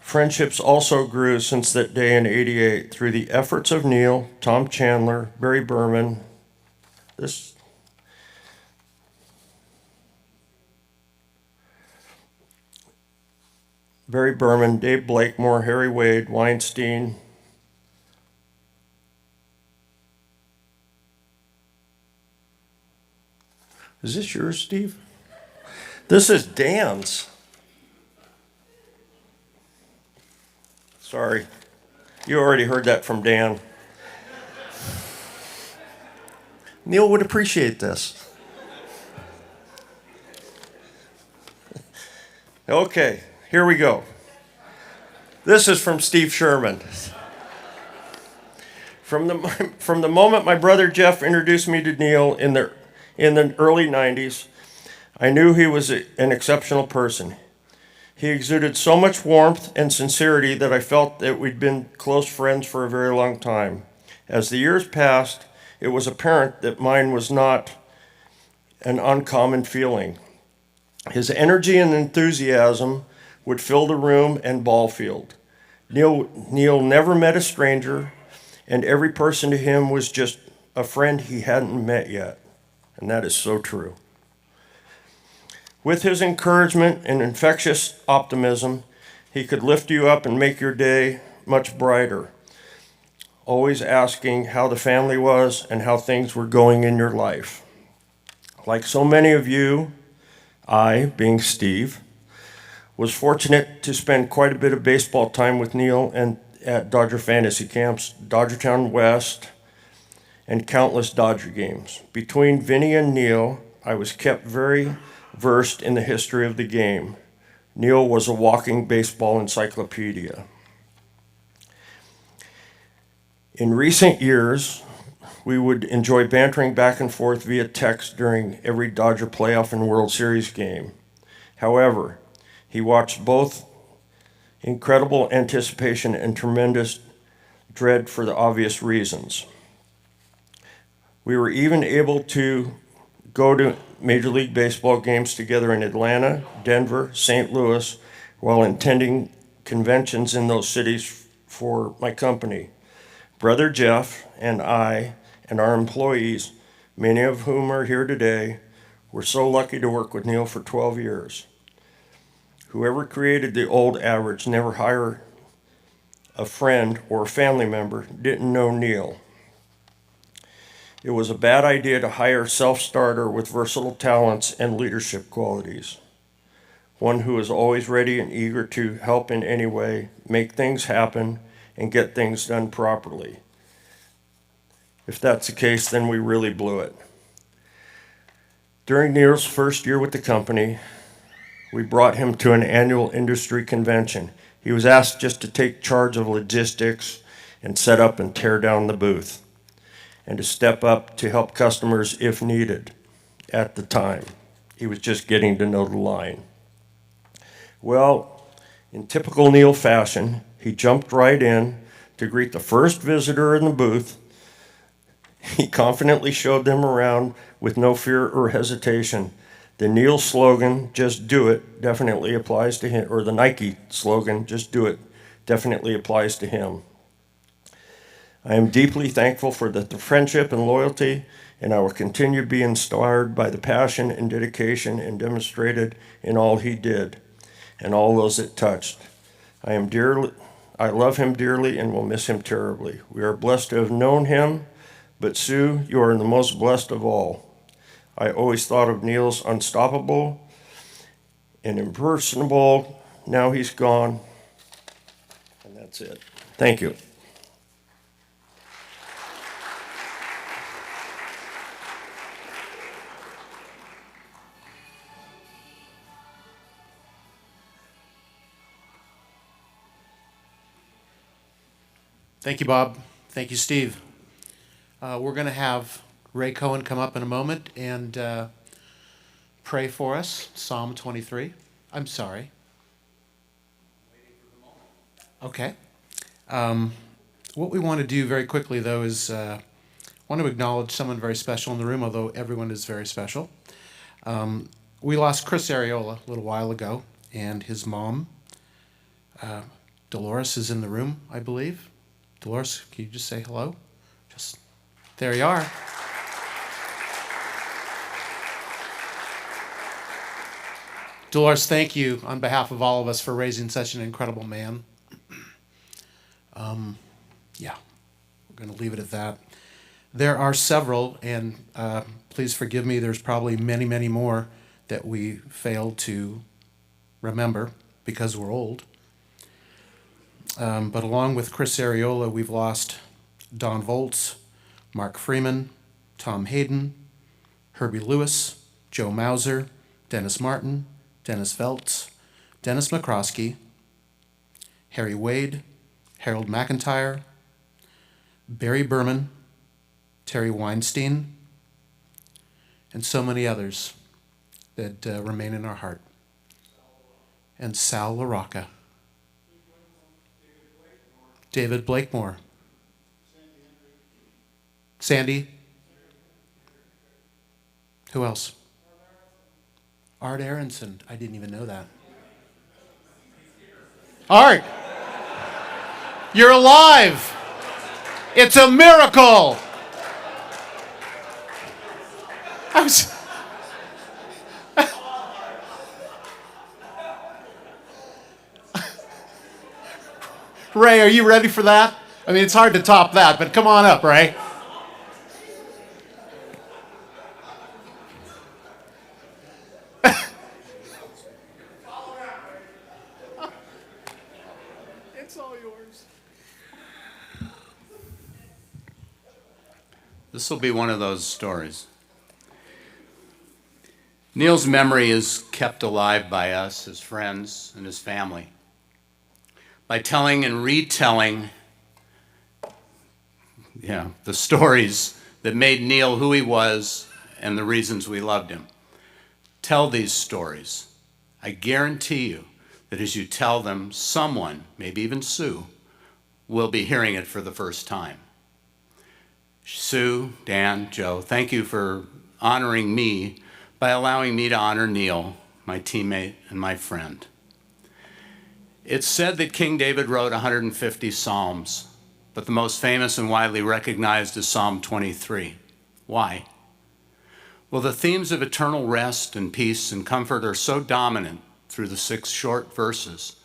Friendships also grew since that day in '88 through the efforts of Neil, Tom Chandler, Barry Berman. Barry Berman, Dave Blakemore, Harry Wade, Weinstein. Is this yours, Steve? This is Dan's. Sorry. You already heard that from Dan. Neil would appreciate this. Okay, here we go. This is from Steve Sherman. From the moment my brother Jeff introduced me to Neil in the early 90s, I knew he was an exceptional person. He exuded so much warmth and sincerity that I felt that we'd been close friends for a very long time. As the years passed, it was apparent that mine was not an uncommon feeling. His energy and enthusiasm would fill the room and ball field. Neil never met a stranger, and every person to him was just a friend he hadn't met yet. And that is so true. With his encouragement and infectious optimism, he could lift you up and make your day much brighter, always asking how the family was and how things were going in your life. Like so many of you, I, being Steve, was fortunate to spend quite a bit of baseball time with Neil and at Dodger fantasy camps, Dodgertown West, and countless Dodger games. Between Vinny and Neil, I was kept very versed in the history of the game. Neil was a walking baseball encyclopedia. In recent years, we would enjoy bantering back and forth via text during every Dodger playoff and World Series game. However, he watched both incredible anticipation and tremendous dread for the obvious reasons. We were even able to go to Major League Baseball games together in Atlanta, Denver, St. Louis, while attending conventions in those cities for my company. Brother Jeff and I and our employees, many of whom are here today, were so lucky to work with Neil for 12 years. Whoever created the old adage, never hire a friend or a family member, didn't know Neil. It was a bad idea to hire a self-starter with versatile talents and leadership qualities. One who is always ready and eager to help in any way, make things happen, and get things done properly. If that's the case, then we really blew it. During Neil's first year with the company, we brought him to an annual industry convention. He was asked just to take charge of logistics and set up and tear down the booth, and to step up to help customers if needed at the time. He was just getting to know the line. Well, in typical Neil fashion, he jumped right in to greet the first visitor in the booth. He confidently showed them around with no fear or hesitation. The Neil slogan, "Just do it," definitely applies to him, or the Nike slogan, "Just do it," definitely applies to him. I am deeply thankful for the friendship and loyalty, and I will continue to be inspired by the passion and dedication and demonstrated in all he did and all those it touched. I love him dearly and will miss him terribly. We are blessed to have known him, but Sue, you are the most blessed of all. I always thought of Neil as unstoppable and impersonable. Now he's gone, and that's it. Thank you. Thank you, Bob. Thank you, Steve. We're going to have Ray Cohen come up in a moment and pray for us, Psalm 23. I'm sorry. Okay. What we want to do very quickly, though, is want to acknowledge someone very special in the room, although everyone is very special. We lost Chris Ariola a little while ago, and his mom, Dolores, is in the room, I believe. Dolores, can you just say hello? Just there you are. Dolores, thank you on behalf of all of us for raising such an incredible man. Yeah, we're going to leave it at that. There are several, and please forgive me, there's probably many, many more that we failed to remember because we're old. But along with Chris Ariola, we've lost Don Volz, Mark Freeman, Tom Hayden, Herbie Lewis, Joe Mauser, Dennis Martin, Dennis Veltz, Dennis McCroskey, Harry Wade, Harold McIntyre, Barry Berman, Terry Weinstein, and so many others that remain in our heart. And Sal LaRocca, David Blakemore, Sandy, who else? Art Aronson. I didn't even know that. Art, you're alive. It's a miracle. I was... Ray, are you ready for that? I mean, it's hard to top that, but come on up, Ray. It's all yours. This will be one of those stories. Neil's memory is kept alive by us, his friends, and his family, by telling and retelling the stories that made Neil who he was and the reasons we loved him. Tell these stories. I guarantee you that as you tell them, someone, maybe even Sue, will be hearing it for the first time. Sue, Dan, Joe, thank you for honoring me by allowing me to honor Neil, my teammate and my friend. It's said that King David wrote 150 Psalms, but the most famous and widely recognized is Psalm 23. Why? Well, the themes of eternal rest and peace and comfort are so dominant through the 6 short verses.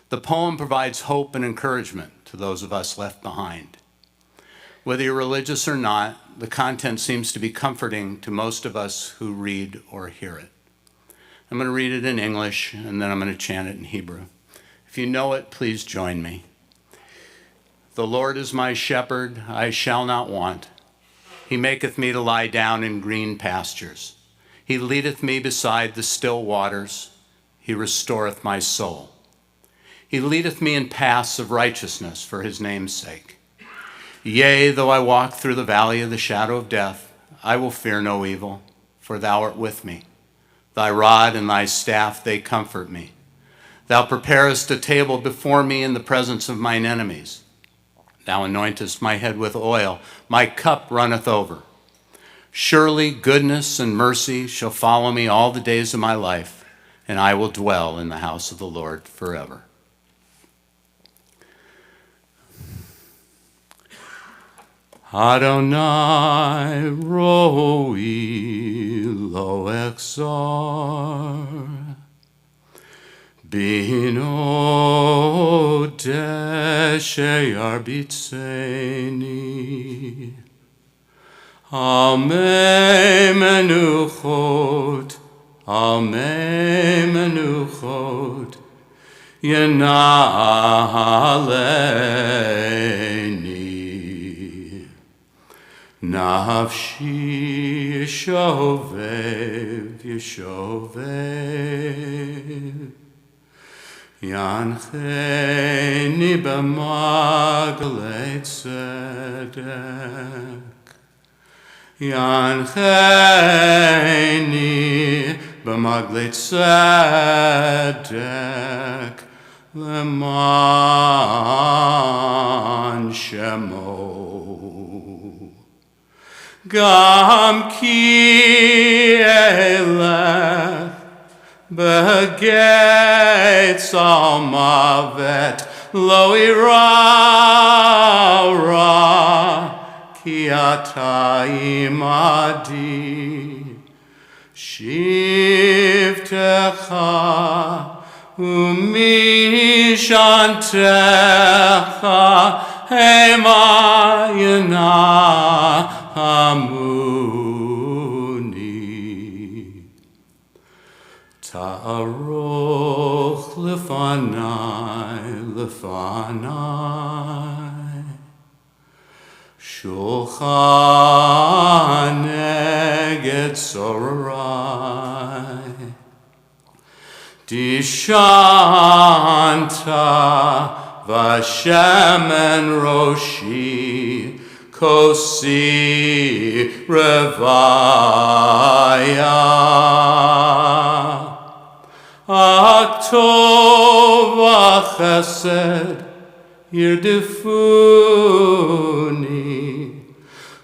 The poem provides hope and encouragement to those of us left behind. Whether you're religious or not, the content seems to be comforting to most of us who read or hear it. I'm going to read it in English, and then I'm going to chant it in Hebrew. If you know it, please join me. The Lord is my shepherd, I shall not want. He maketh me to lie down in green pastures. He leadeth me beside the still waters. He restoreth my soul. He leadeth me in paths of righteousness for his name's sake. Yea, though I walk through the valley of the shadow of death, I will fear no evil, for thou art with me. Thy rod and thy staff, they comfort me. Thou preparest a table before me in the presence of mine enemies. Thou anointest my head with oil, my cup runneth over. Surely goodness and mercy shall follow me all the days of my life, and I will dwell in the house of the Lord forever. Adonai roi lo exar, bino deshear bitseni, almei menuchot, yenaleini. Nafshi yeshovev, yancheni b'maglei tzedek, yancheni b'maglei tzedek, leman shemo. Gam ki elech begetz al mavet lo ira ki ata imadi shivtecha umishantecha hema yana Amuni Ta'aroch lefanai Shulchan neged sorai Dishanta Vashem Roshi Kosi Revaya Aktova Chesed Yirdifuni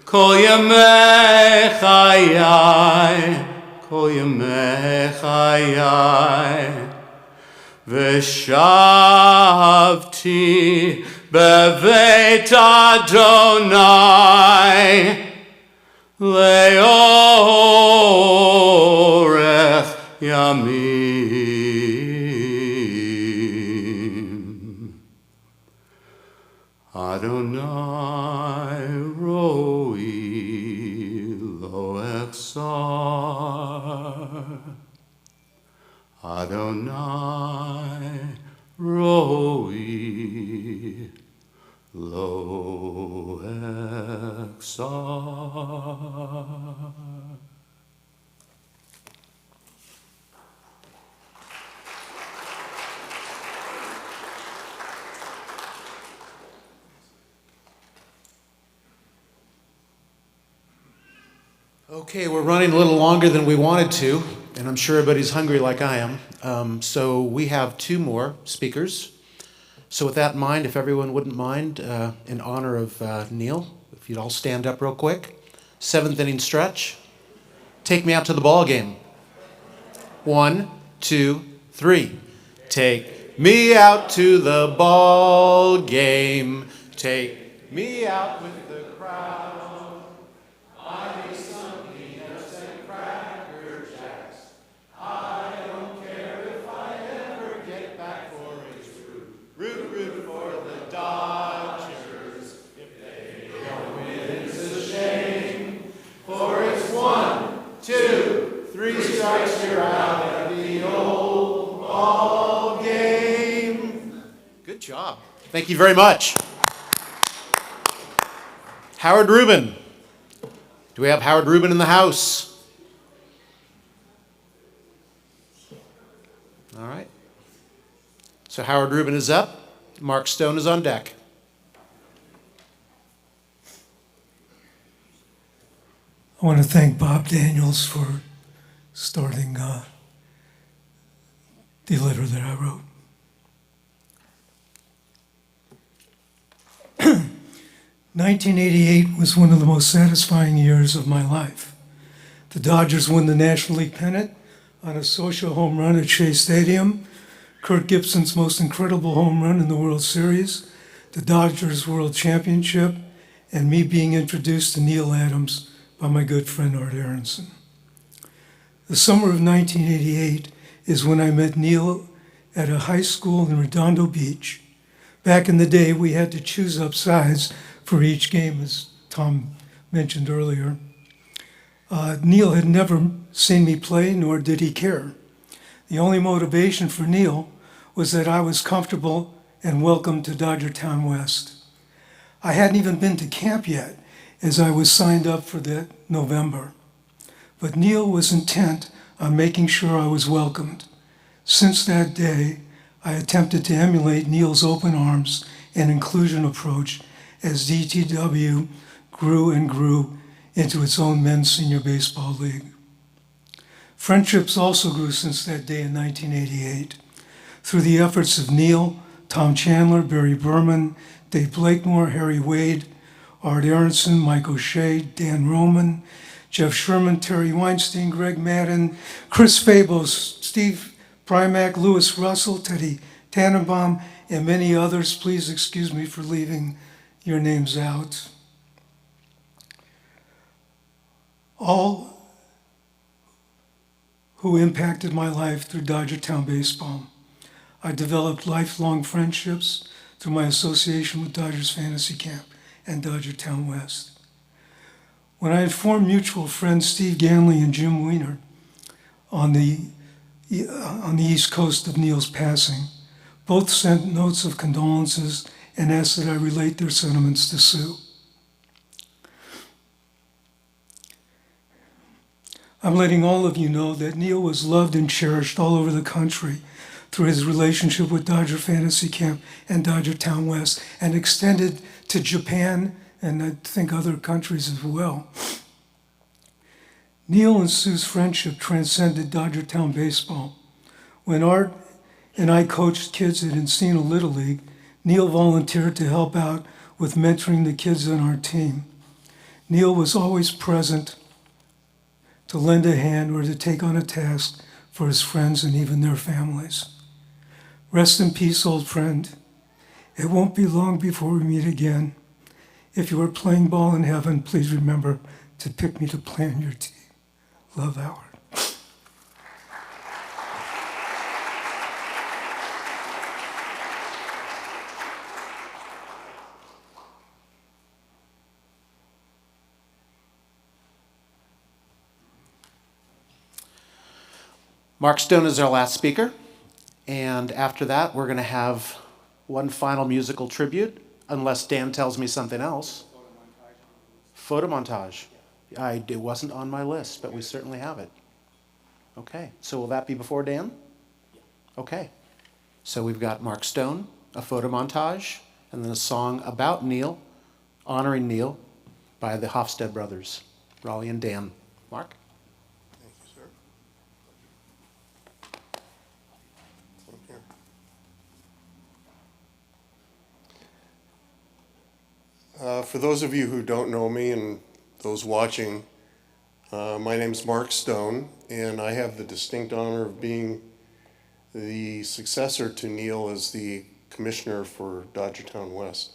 Kol Yamei Chayai Kol Yamei Chayai Veshavti Beveit Adonai Leorech Yamim Adonai Roi Lo Echsar Adonai Roi Lo Echsar. Okay, we're running a little longer than we wanted to, and I'm sure everybody's hungry like I am. So we have two more speakers. So with that in mind, if everyone wouldn't mind, in honor of Neil, if you'd all stand up real quick. 7th inning stretch. Take me out to the ball game. 1, 2, 3. Take me out to the ball game. Take me out with the crowd. You're out at the old ball game. Good job. Thank you very much. Howard Rubin. Do we have Howard Rubin in the house? All right. So Howard Rubin is up. Mark Stone is on deck. I want to thank Bob Daniels for starting the letter that I wrote. 1988 was one of the most satisfying years of my life. The Dodgers won the National League pennant on a social home run at Shea Stadium, Kirk Gibson's most incredible home run in the World Series, the Dodgers World Championship, and me being introduced to Neil Adams by my good friend Art Aronson. The summer of 1988 is when I met Neil at a high school in Redondo Beach. Back in the day, we had to choose up sides for each game, as Tom mentioned earlier. Neil had never seen me play, nor did he care. The only motivation for Neil was that I was comfortable and welcome to Dodgertown West. I hadn't even been to camp yet, as I was signed up for that November. But Neil was intent on making sure I was welcomed. Since that day, I attempted to emulate Neil's open arms and inclusion approach as DTW grew and grew into its own men's senior baseball league. Friendships also grew since that day in 1988 through the efforts of Neil, Tom Chandler, Barry Berman, Dave Blakemore, Harry Wade, Art Aronson, Mike O'Shea, Dan Roman, Jeff Sherman, Terry Weinstein, Greg Madden, Chris Fabos, Steve Primack, Lewis Russell, Teddy Tannenbaum, and many others. Please excuse me for leaving your names out. All who impacted my life through Dodgertown baseball. I developed lifelong friendships through my association with Dodgers Fantasy Camp and Dodgertown West. When I informed mutual friends Steve Ganley and Jim Weiner on the East Coast of Neil's passing, both sent notes of condolences and asked that I relate their sentiments to Sue. I'm letting all of you know that Neil was loved and cherished all over the country through his relationship with Dodger Fantasy Camp and Dodger Town West, and extended to Japan and I think other countries as well. Neil and Sue's friendship transcended Dodgertown baseball. When Art and I coached kids at Encino Little League, Neil volunteered to help out with mentoring the kids on our team. Neil was always present to lend a hand or to take on a task for his friends and even their families. Rest in peace, old friend. It won't be long before we meet again. If you are playing ball in heaven, please remember to pick me to play on your team. Love, Howard. Mark Stone is our last speaker. And after that, we're going to have one final musical tribute, unless Dan tells me something else. Photo montage. It wasn't on my list, but we certainly have it. Okay, so will that be before Dan? Okay. So we've got Mark Stone, a photo montage, and then a song about Neil, honoring Neil, by the Hofstede brothers, Raleigh and Dan. Mark? Thank you, sir. For those of you who don't know me and those watching, my name is Mark Stone, and I have the distinct honor of being the successor to Neil as the commissioner for Dodgertown West.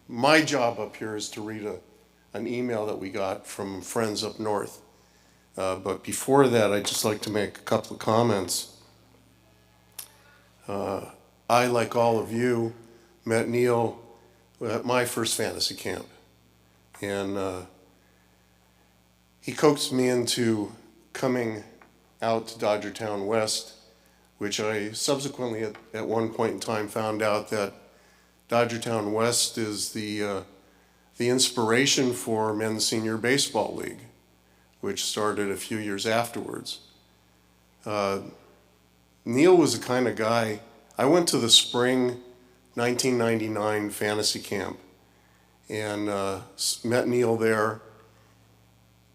My job up here is to read an email that we got from friends up north. But before that, I'd just like to make a couple of comments. I, like all of you, met Neil at my first fantasy camp. And he coaxed me into coming out to Dodgertown West, which I subsequently at one point in time found out that Dodgertown West is the inspiration for Men's Senior Baseball League, which started a few years afterwards. Neil was the kind of guy, I went to the spring 1999 fantasy camp and met Neil there,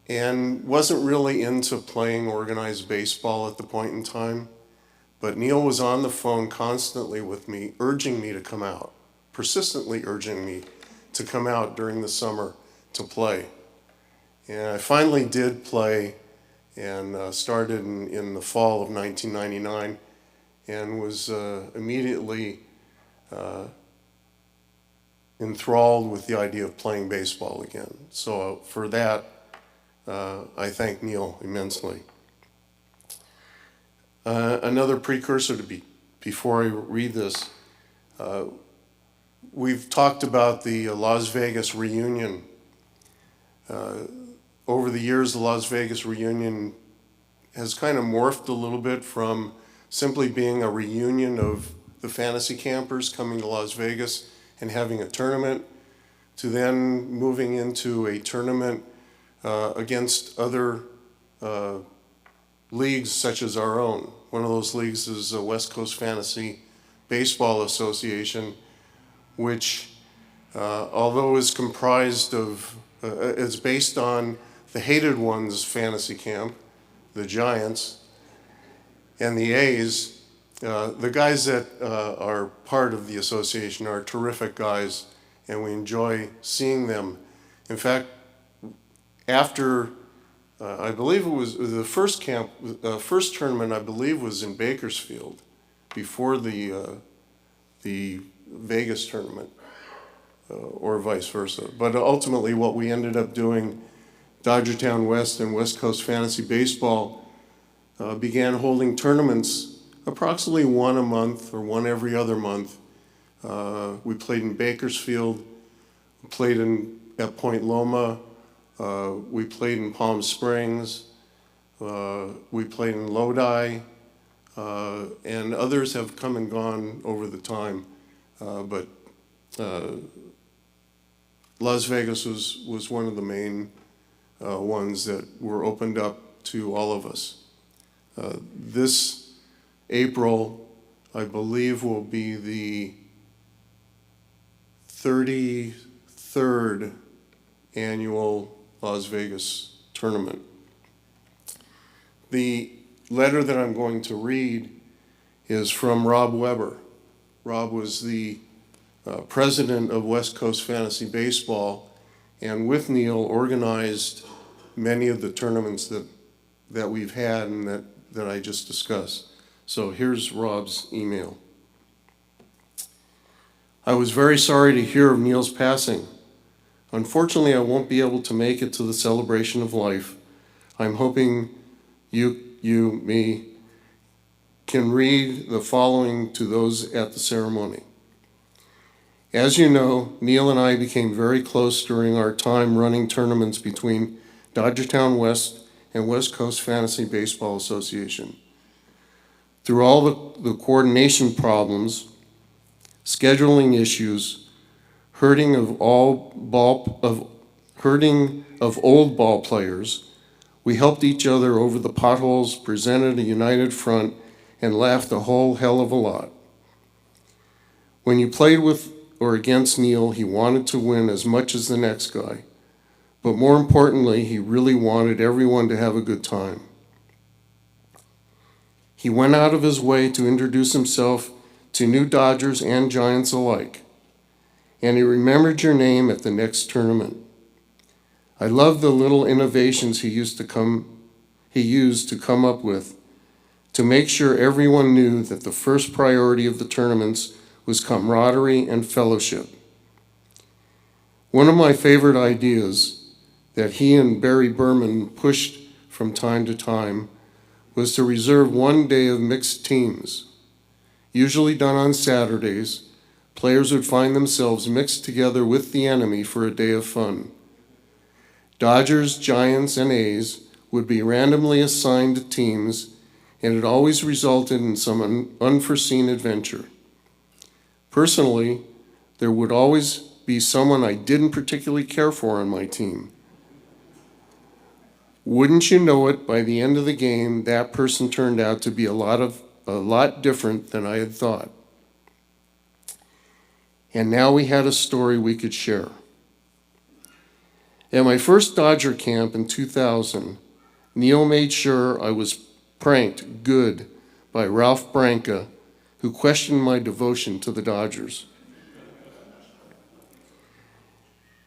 and wasn't really into playing organized baseball at the point in time, but Neil was on the phone constantly with me, urging me to come out, persistently urging me to come out during the summer to play. And I finally did play and started in the fall of 1999 and was immediately enthralled with the idea of playing baseball again. So for that, I thank Neil immensely. Another precursor before I read this, we've talked about the Las Vegas reunion. Over the years, the Las Vegas reunion has kind of morphed a little bit from simply being a reunion of the fantasy campers coming to Las Vegas and having a tournament, to then moving into a tournament against other leagues such as our own. One of those leagues is the West Coast Fantasy Baseball Association, which, although is comprised of, is based on the Hated Ones fantasy camp, the Giants, and the A's. The guys that are part of the association are terrific guys, and we enjoy seeing them. In fact, after, I believe it was the first camp, first tournament I believe was in Bakersfield, before the Vegas tournament, or vice versa. But ultimately what we ended up doing, Dodgertown West and West Coast Fantasy Baseball began holding tournaments approximately one a month or one every other month. We played in Bakersfield, we played at Point Loma, we played in Palm Springs, we played in Lodi, and others have come and gone over the time. But Las Vegas was one of the main ones that were opened up to all of us. This April, I believe, will be the 33rd annual Las Vegas tournament. The letter that I'm going to read is from Rob Weber. Rob was the president of West Coast Fantasy Baseball, and with Neil organized many of the tournaments that we've had and that I just discussed. So here's Rob's email. I was very sorry to hear of Neil's passing. Unfortunately, I won't be able to make it to the celebration of life. I'm hoping me, can read the following to those at the ceremony. As you know, Neil and I became very close during our time running tournaments between Dodgertown West and West Coast Fantasy Baseball Association. Through all the coordination problems, scheduling issues, hurting of old ball players, we helped each other over the potholes, presented a united front, and laughed a whole hell of a lot. When you played with or against Neil, he wanted to win as much as the next guy. But more importantly, he really wanted everyone to have a good time. He went out of his way to introduce himself to new Dodgers and Giants alike, and he remembered your name at the next tournament. I love the little innovations he used to come up with to make sure everyone knew that the first priority of the tournaments was camaraderie and fellowship. One of my favorite ideas that he and Barry Berman pushed from time to time was to reserve one day of mixed teams. Usually done on Saturdays, players would find themselves mixed together with the enemy for a day of fun. Dodgers, Giants, and A's would be randomly assigned to teams, and it always resulted in some unforeseen adventure. Personally, there would always be someone I didn't particularly care for on my team. Wouldn't you know it, by the end of the game, that person turned out to be a lot different than I had thought. And now we had a story we could share. At my first Dodger camp in 2000, Neil made sure I was pranked good by Ralph Branca, who questioned my devotion to the Dodgers.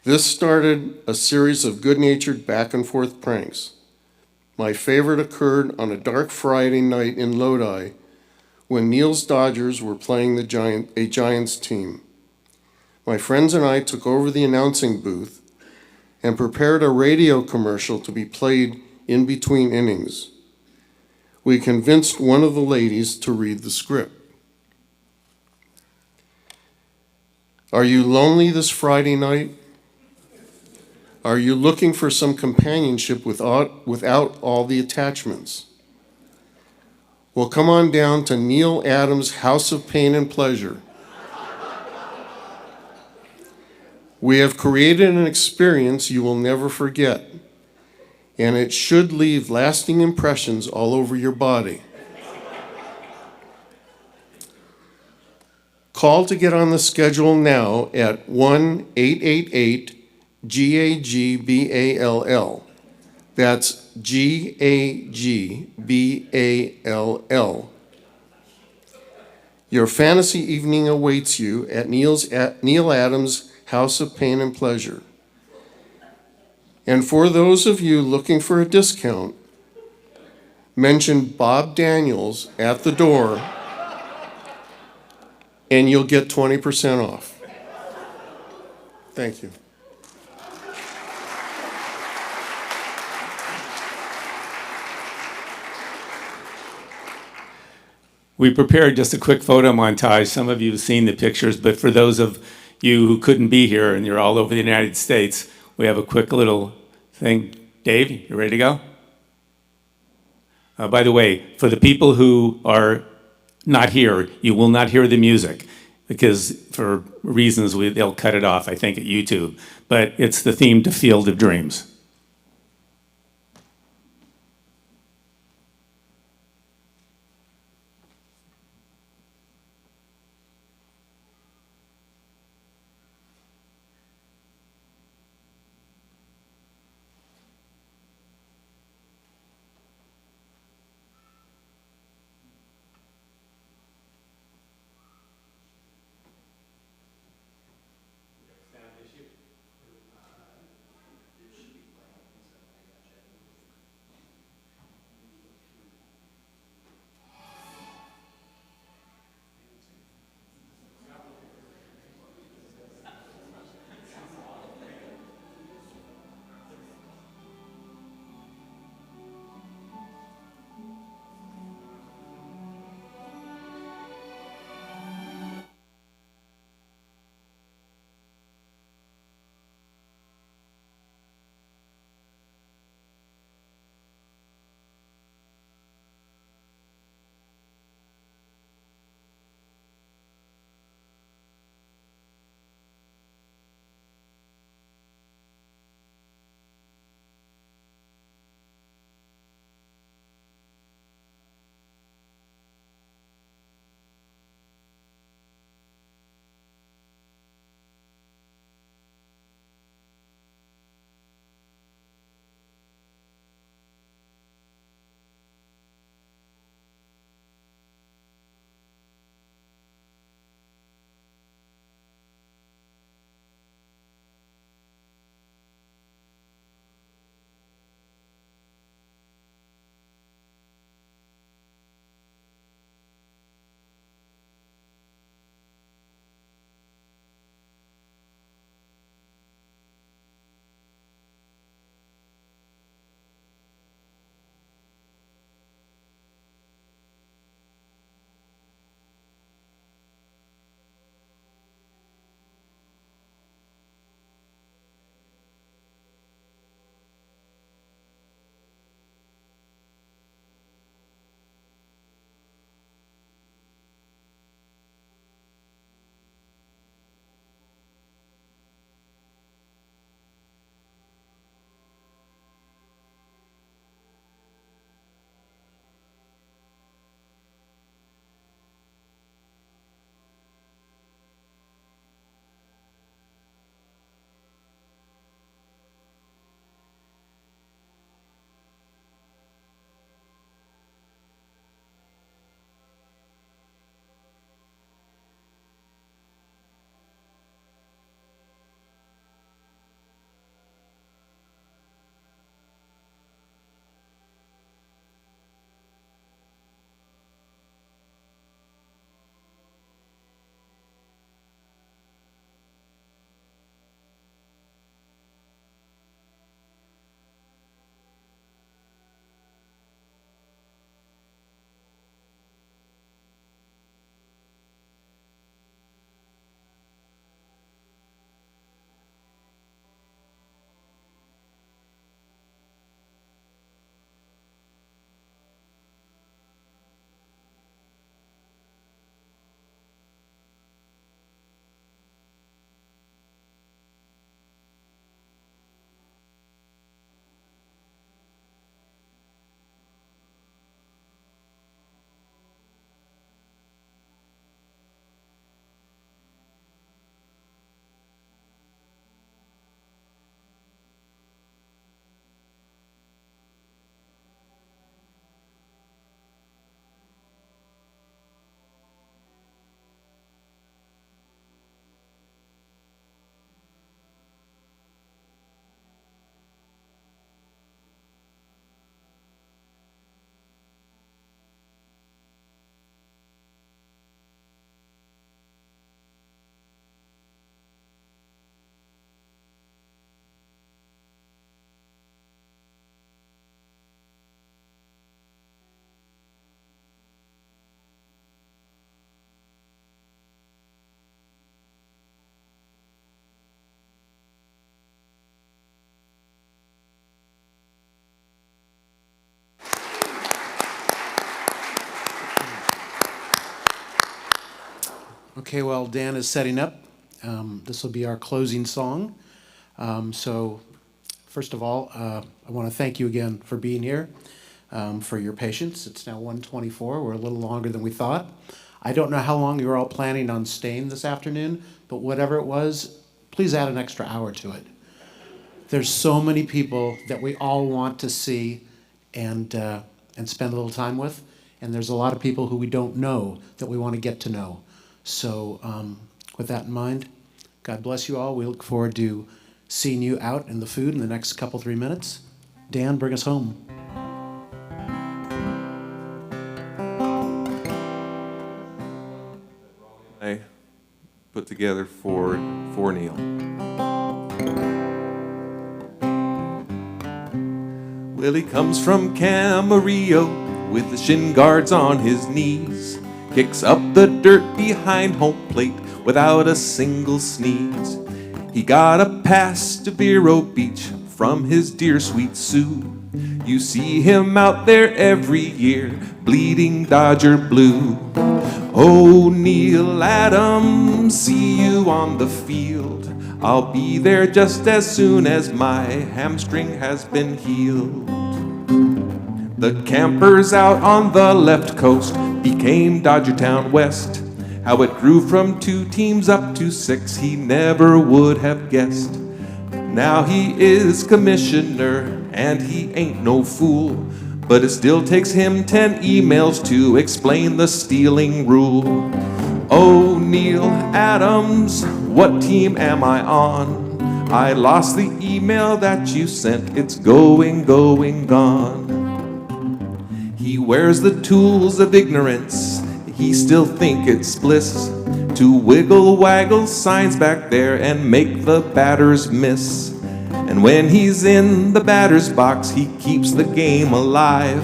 This started a series of good-natured back-and-forth pranks. My favorite occurred on a dark Friday night in Lodi when Neil's Dodgers were playing a Giants team. My friends and I took over the announcing booth and prepared a radio commercial to be played in between innings. We convinced one of the ladies to read the script. Are you lonely this Friday night? Are you looking for some companionship without all the attachments? Well, come on down to Neil Adams' House of Pain and Pleasure. We have created an experience you will never forget, and it should leave lasting impressions all over your body. Call to get on the schedule now at 1-888-GAGBALL. That's GAGBALL. Your fantasy evening awaits you at Neil Adams' House of Pain and Pleasure. And for those of you looking for a discount, mention Bob Daniels at the door, and you'll get 20% off. Thank you. We prepared just a quick photo montage. Some of you have seen the pictures, but for those of you who couldn't be here and you're all over the United States, we have a quick little thing. Dave, you ready to go? By the way, for the people who are not here, you will not hear the music. because for reasons they'll cut it off, I think, at YouTube. But it's the theme to Field of Dreams. Okay, while Dan is setting up, this will be our closing song. So, first of all, I want to thank you again for being here, for your patience. It's now 1:24. We're a little longer than we thought. I don't know how long you were all planning on staying this afternoon, but whatever it was, please add an extra hour to it. There's so many people that we all want to see and spend a little time with, and there's a lot of people who we don't know that we want to get to know. So with that in mind, God bless you all. We look forward to seeing you out in the food in the next couple, 3 minutes. Dan, bring us home. I put together for Neil. Well, he comes from Camarillo with the shin guards on his knees, kicks up the dirt behind home plate without a single sneeze. He got a pass to Vero Beach from his dear sweet Sue. You see him out there every year, bleeding Dodger blue. Oh, Neil Adams, see you on the field. I'll be there just as soon as my hamstring has been healed. The campers out on the left coast became Dodgertown West. How it grew from 2 teams up to 6, he never would have guessed. Now he is commissioner, and he ain't no fool, but it still takes him 10 emails to explain the stealing rule. Oh, Neil Adams, what team am I on? I lost the email that you sent, it's going, gone. He wears the tools of ignorance, he still think it's bliss to wiggle waggle signs back there and make the batters miss. And when he's in the batter's box, he keeps the game alive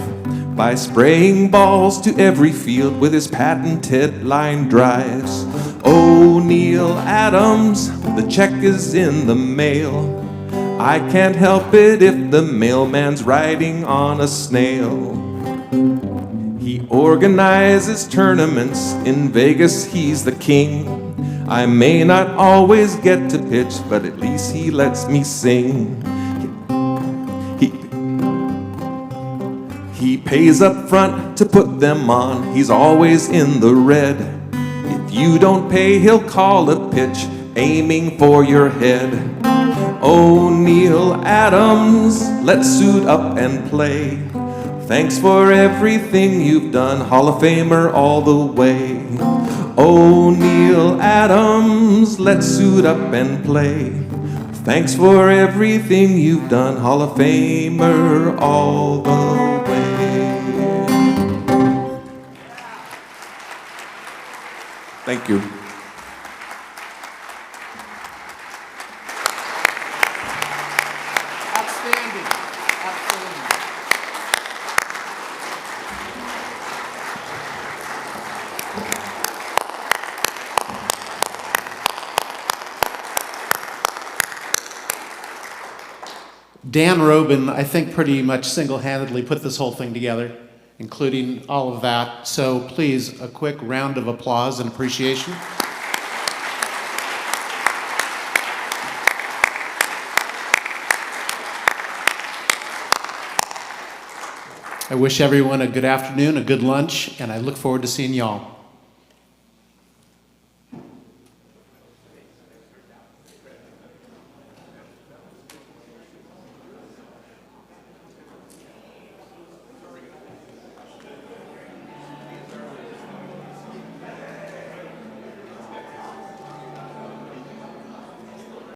by spraying balls to every field with his patented line drives. Oh, Neil Adams, the check is in the mail. I can't help it if the mailman's riding on a snail. He organizes tournaments in Vegas, he's the king. I may not always get to pitch, but at least he lets me sing. He pays up front to put them on, he's always in the red. If you don't pay, he'll call a pitch, aiming for your head. Oh, Neil Adams, let's suit up and play. Thanks for everything you've done, Hall of Famer all the way. Oh, Neil Adams, let's suit up and play. Thanks for everything you've done, Hall of Famer all the way. Thank you. Outstanding. Outstanding. Dan Robin, I think, pretty much single-handedly put this whole thing together, including all of that. So please, a quick round of applause and appreciation. I wish everyone a good afternoon, a good lunch, and I look forward to seeing y'all.